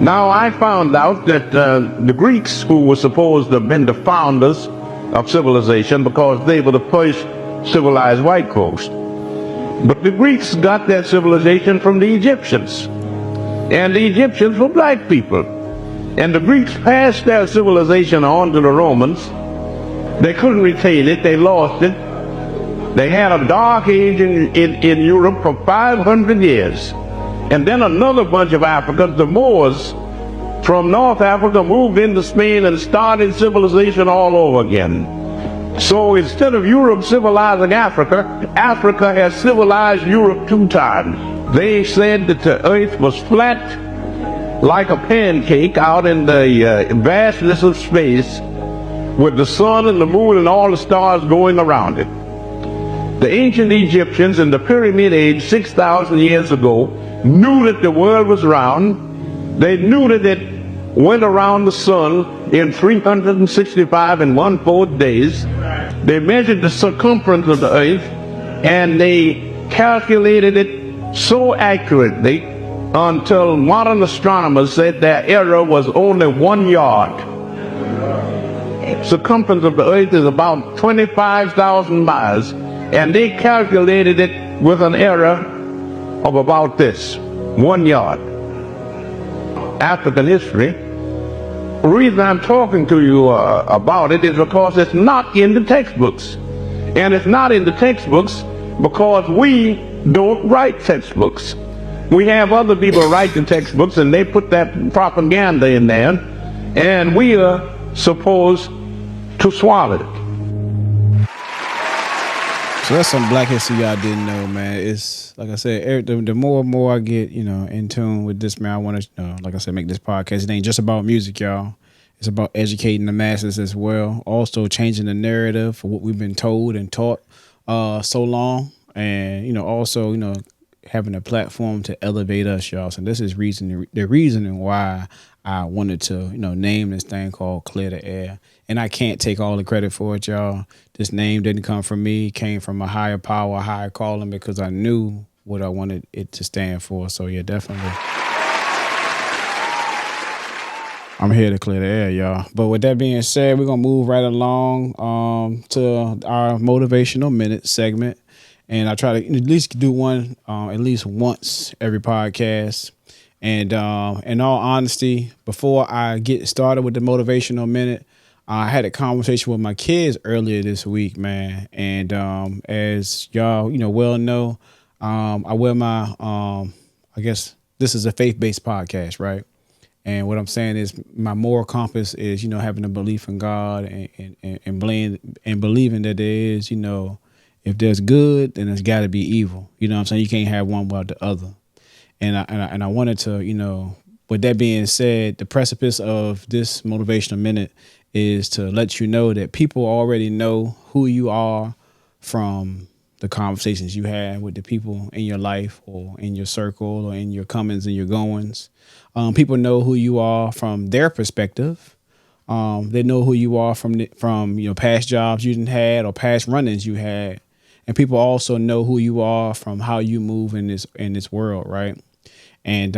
Now I found out that the Greeks, who were supposed to have been the founders of civilization because they were the first civilized white coast, but the Greeks got their civilization from the Egyptians. And the Egyptians were black people. And the Greeks passed their civilization on to the Romans. They couldn't retain it. They lost it. They had a dark age in Europe for 500 years. And then another bunch of Africans, the Moors from North Africa, moved into Spain and started civilization all over again. So instead of Europe civilizing Africa, Africa has civilized Europe 2 times. They said that the earth was flat like a pancake out in the vastness of space, with the sun and the moon and all the stars going around it. The ancient Egyptians in the Pyramid Age 6,000 years ago knew that the world was round. They knew that it went around the sun in 365 and 1/4 days. They measured the circumference of the earth, and they calculated it so accurately until modern astronomers said their error was only 1 yard. Circumference of the earth is about 25,000 miles, and they calculated it with an error of about this, 1 yard. African history The reason I'm talking to you about it is because it's not in the textbooks. And it's not in the textbooks because we don't write textbooks. We have other people write the textbooks and they put that propaganda in there, and we are supposed to swallow it. So that's some black history y'all didn't know, man. It's like I said, the more and more I get, in tune with this, man, I want to, like I said, make this podcast. It ain't just about music, y'all. It's about educating the masses as well. Also changing the narrative for what we've been told and taught so long. And, also, having a platform to elevate us, y'all. So this is the reasoning why I wanted to, name this thing called Clear the Air. And I can't take all the credit for it, y'all. This name didn't come from me. It came from a higher power, a higher calling, because I knew what I wanted it to stand for. So, yeah, definitely. I'm here to clear the air, y'all. But with that being said, we're going to move right along to our Motivational Minute segment. And I try to at least do one at least once every podcast. And in all honesty, before I get started with the Motivational Minute, I had a conversation with my kids earlier this week, man. And as y'all, well know, I wear my, I guess this is a faith-based podcast, right? And what I'm saying is my moral compass is, having a belief in God and believing that there is, if there's good, then there's got to be evil. You know what I'm saying? You can't have one without the other. And I wanted to, with that being said, the precipice of this Motivational Minute is to let you know that people already know who you are from the conversations you had with the people in your life or in your circle or in your comings and your goings. People know who you are from their perspective. They know who you are from past jobs you didn't had or past run-ins you had. And people also know who you are from how you move in this world, right? And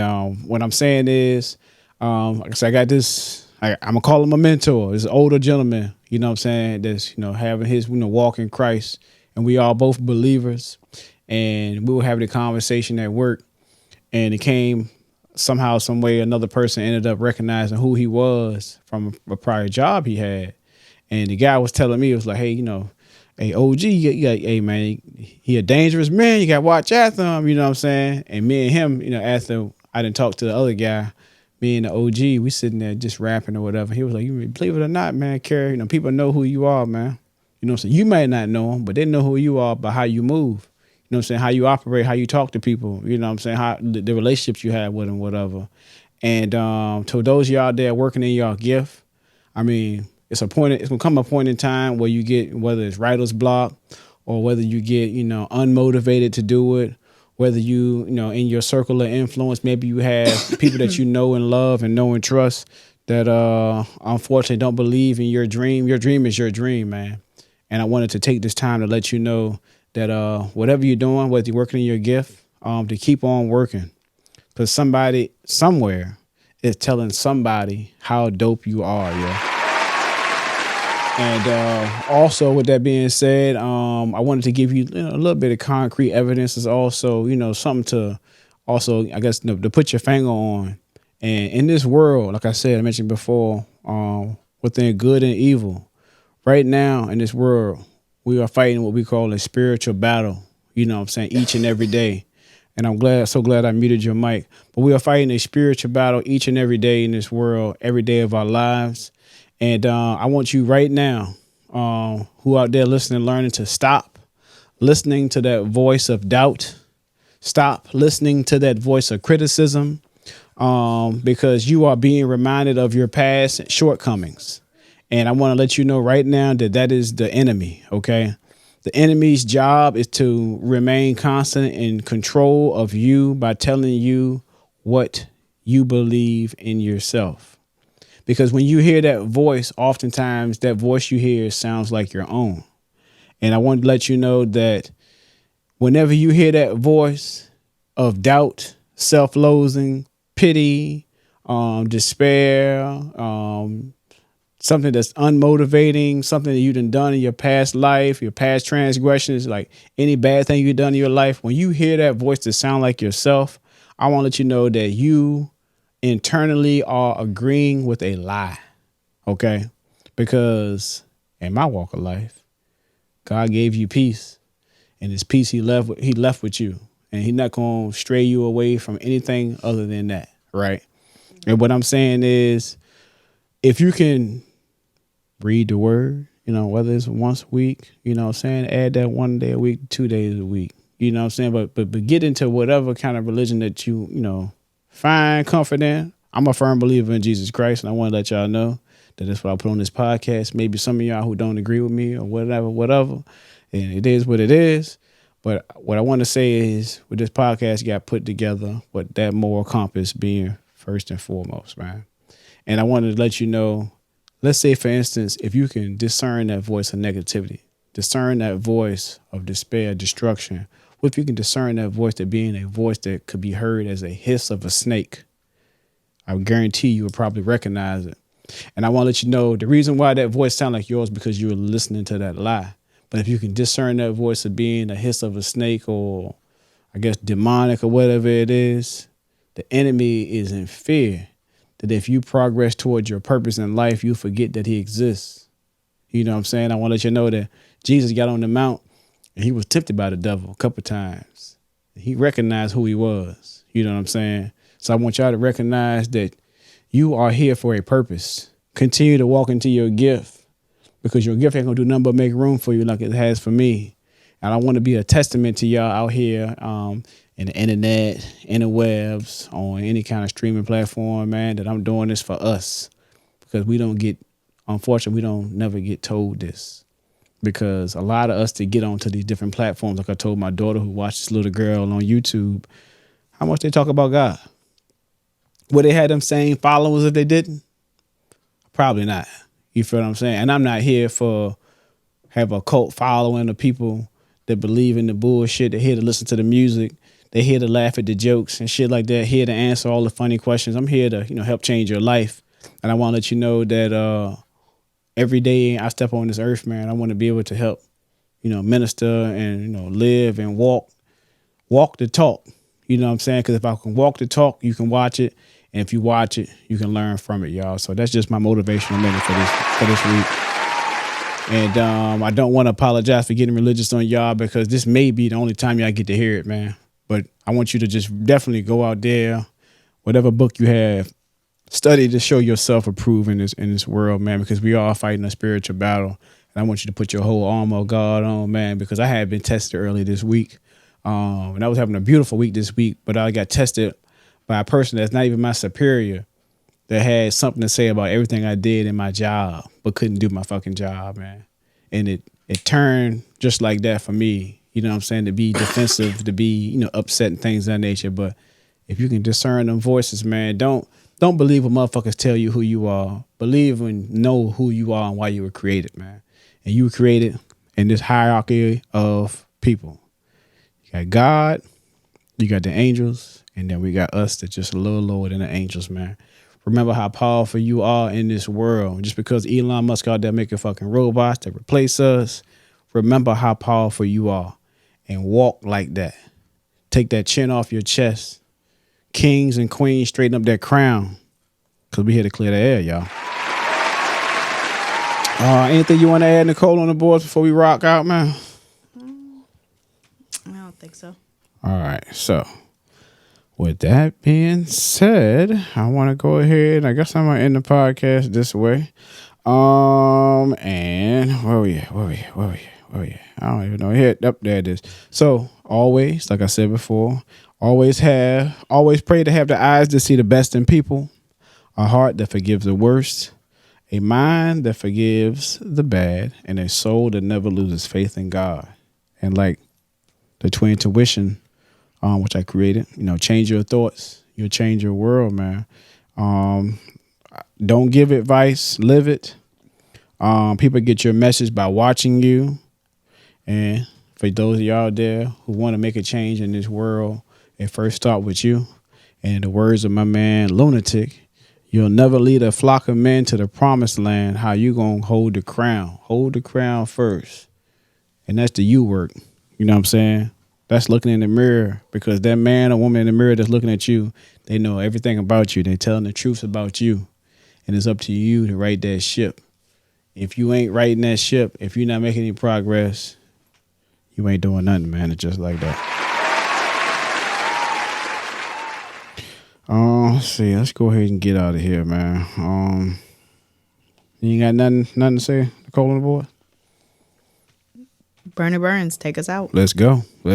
what I'm saying is, like I said, I got this. I'm gonna call him a mentor. This older gentleman, you know what I'm saying, that's having his walk in Christ, and we all both believers. And we were having a conversation at work, and it came somehow, some way, another person ended up recognizing who he was from a prior job he had. And the guy was telling me, it was like, hey, hey, OG, hey, man, he a dangerous man. You got to watch after him, you know what I'm saying? And me and him, after I didn't talk to the other guy, me and the OG, we sitting there just rapping or whatever. He was like, you believe it or not, man, Kerry, people know who you are, man. You know what I'm saying? You might not know them, but they know who you are by how you move. You know what I'm saying? How you operate, how you talk to people, you know what I'm saying? How the relationships you have with them, whatever. And to those of y'all there working in your gift, I mean, it's gonna come a point in time where you get, whether it's writer's block or whether you get, unmotivated to do it, whether you in your circle of influence, maybe you have people that you know and love and know and trust that unfortunately don't believe in your dream. Your dream is your dream, man. And I wanted to take this time to let you know that whatever you're doing, whether you're working in your gift, to keep on working, because somebody somewhere is telling somebody how dope you are, yeah. And also, with that being said, I wanted to give you a little bit of concrete evidence. Is also, something to also, I guess, to put your finger on. And in this world, like I said, I mentioned before, within good and evil, right now in this world, we are fighting what we call a spiritual battle. You know what I'm saying? Each and every day. And I'm so glad I muted your mic. But we are fighting a spiritual battle each and every day in this world, every day of our lives. And I want you right now, who out there listening, learning, to stop listening to that voice of doubt. Stop listening to that voice of criticism, because you are being reminded of your past shortcomings. And I want to let you know right now that is the enemy, okay? The enemy's job is to remain constant in control of you by telling you what you believe in yourself. Because when you hear that voice, oftentimes that voice you hear sounds like your own. And I want to let you know that whenever you hear that voice of doubt, self-loathing, pity, despair, something that's unmotivating, something that you done in your past life, your past transgressions, like any bad thing you've done in your life, when you hear that voice that sound like yourself, I want to let you know that you internally are agreeing with a lie. okay? Because in my walk of life, God gave you peace, and his peace he left with you, and he's not going to stray you away from anything other than that, right? And what I'm saying is, if you can read the word, you know, whether it's once a week, you know what I'm saying, add that 1 day a week, 2 days a week, you know what I'm saying? But get into whatever kind of religion that you know, find comfort in. I'm a firm believer in Jesus Christ, and I want to let y'all know that that's what I put on this podcast. Maybe some of y'all who don't agree with me or whatever, and it is what it is. But what I want to say is, with this podcast, you got put together with that moral compass being first and foremost, man. And I wanted to let you know, let's say, for instance, if you can discern that voice of negativity, discern that voice of despair, destruction, what if you can discern that voice to being a voice that could be heard as a hiss of a snake? I would guarantee you would probably recognize it. And I want to let you know the reason why that voice sounds like yours, because you were listening to that lie. But if you can discern that voice of being a hiss of a snake, or I guess demonic or whatever it is, the enemy is in fear that if you progress towards your purpose in life, you forget that he exists. You know what I'm saying? I want to let you know that Jesus got on the mount and he was tempted by the devil a couple times. He recognized who he was. You know what I'm saying? So I want y'all to recognize that you are here for a purpose. Continue to walk into your gift, because your gift ain't gonna do nothing but make room for you like it has for me. And I want to be a testament to y'all out here in the internet, interwebs, on any kind of streaming platform, man, that I'm doing this for us. Because unfortunately, we don't never get told this. Because a lot of us to get onto these different platforms, like I told my daughter who watched this little girl on YouTube, how much they talk about God. Would they have them same followers if they didn't? Probably not. You feel what I'm saying? And I'm not here for have a cult following of people that believe in the bullshit. They're here to listen to the music. They're here to laugh at the jokes and shit like that. Here to answer all the funny questions. I'm here to, help change your life. And I want to let you know that every day I step on this earth, man, I want to be able to help, minister and, live and walk the talk. You know what I'm saying? Because if I can walk the talk, you can watch it. And if you watch it, you can learn from it, y'all. So that's just my motivational minute for this week. And I don't want to apologize for getting religious on y'all, because this may be the only time y'all get to hear it, man. But I want you to just definitely go out there, whatever book you have, study to show yourself approved in this world, man, because we are fighting a spiritual battle. And I want you to put your whole armor of God on, man, because I had been tested early this week. And I was having a beautiful week this week, but I got tested by a person that's not even my superior, that had something to say about everything I did in my job, but couldn't do my fucking job, man. And it turned just like that for me, you know what I'm saying, to be defensive, to be, upset and things of that nature. But if you can discern them voices, man, don't believe what motherfuckers tell you who you are. Believe and know who you are and why you were created, man. And you were created in this hierarchy of people. You got God, you got the angels, and then we got us that's just a little lower than the angels, man. Remember how powerful you are in this world. Just because Elon Musk out there making fucking robots that replace us, remember how powerful you are and walk like that. Take that chin off your chest. Kings and queens, straighten up their crown, because we here to clear the air, y'all. Anything you want to add, Nichole, on the boards before we rock out, man? I don't think so. All right, so with that being said, I want to go ahead. I guess I'm gonna end the podcast this way. And where we at? I don't even know. Here, up there it is. So always, like I said before, always pray to have the eyes to see the best in people, a heart that forgives the worst, a mind that forgives the bad, and a soul that never loses faith in God. And like the Twin2ition, which I created, change your thoughts, you'll change your world, man. Don't give advice, live it. People get your message by watching you. And for those of y'all there who want to make a change in this world, it first start with you. And in the words of my man Lunatic, you'll never lead a flock of men to the promised land. How you gonna hold the crown? Hold the crown first. And that's the you work. You know what I'm saying? That's looking in the mirror, because that man or woman in the mirror that's looking at you, they know everything about you. They're telling the truth about you. and it's up to you to right that ship. If you ain't righting that ship, if you're not making any progress, you ain't doing nothing, man. It's just like that. Let's see. Let's go ahead and get out of here, man. You ain't got nothing to say, Nichole on the board? Bernie Burns, take us out. Let's go. My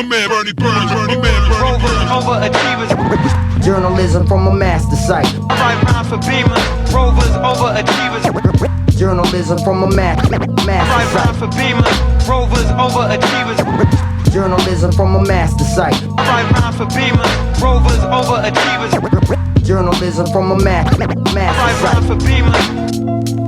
man Bernie Burns, Rovers, overachievers. Journalism from a master site. Right rhyme for Beamers, Rovers, overachievers. Journalism from a master Right site. rhyme for Beamers, Rovers, overachievers. Journalism from a master site. Right rhyme for Beamers, Rovers, overachievers. Journalism from a master Right rhyme site. for Beamers.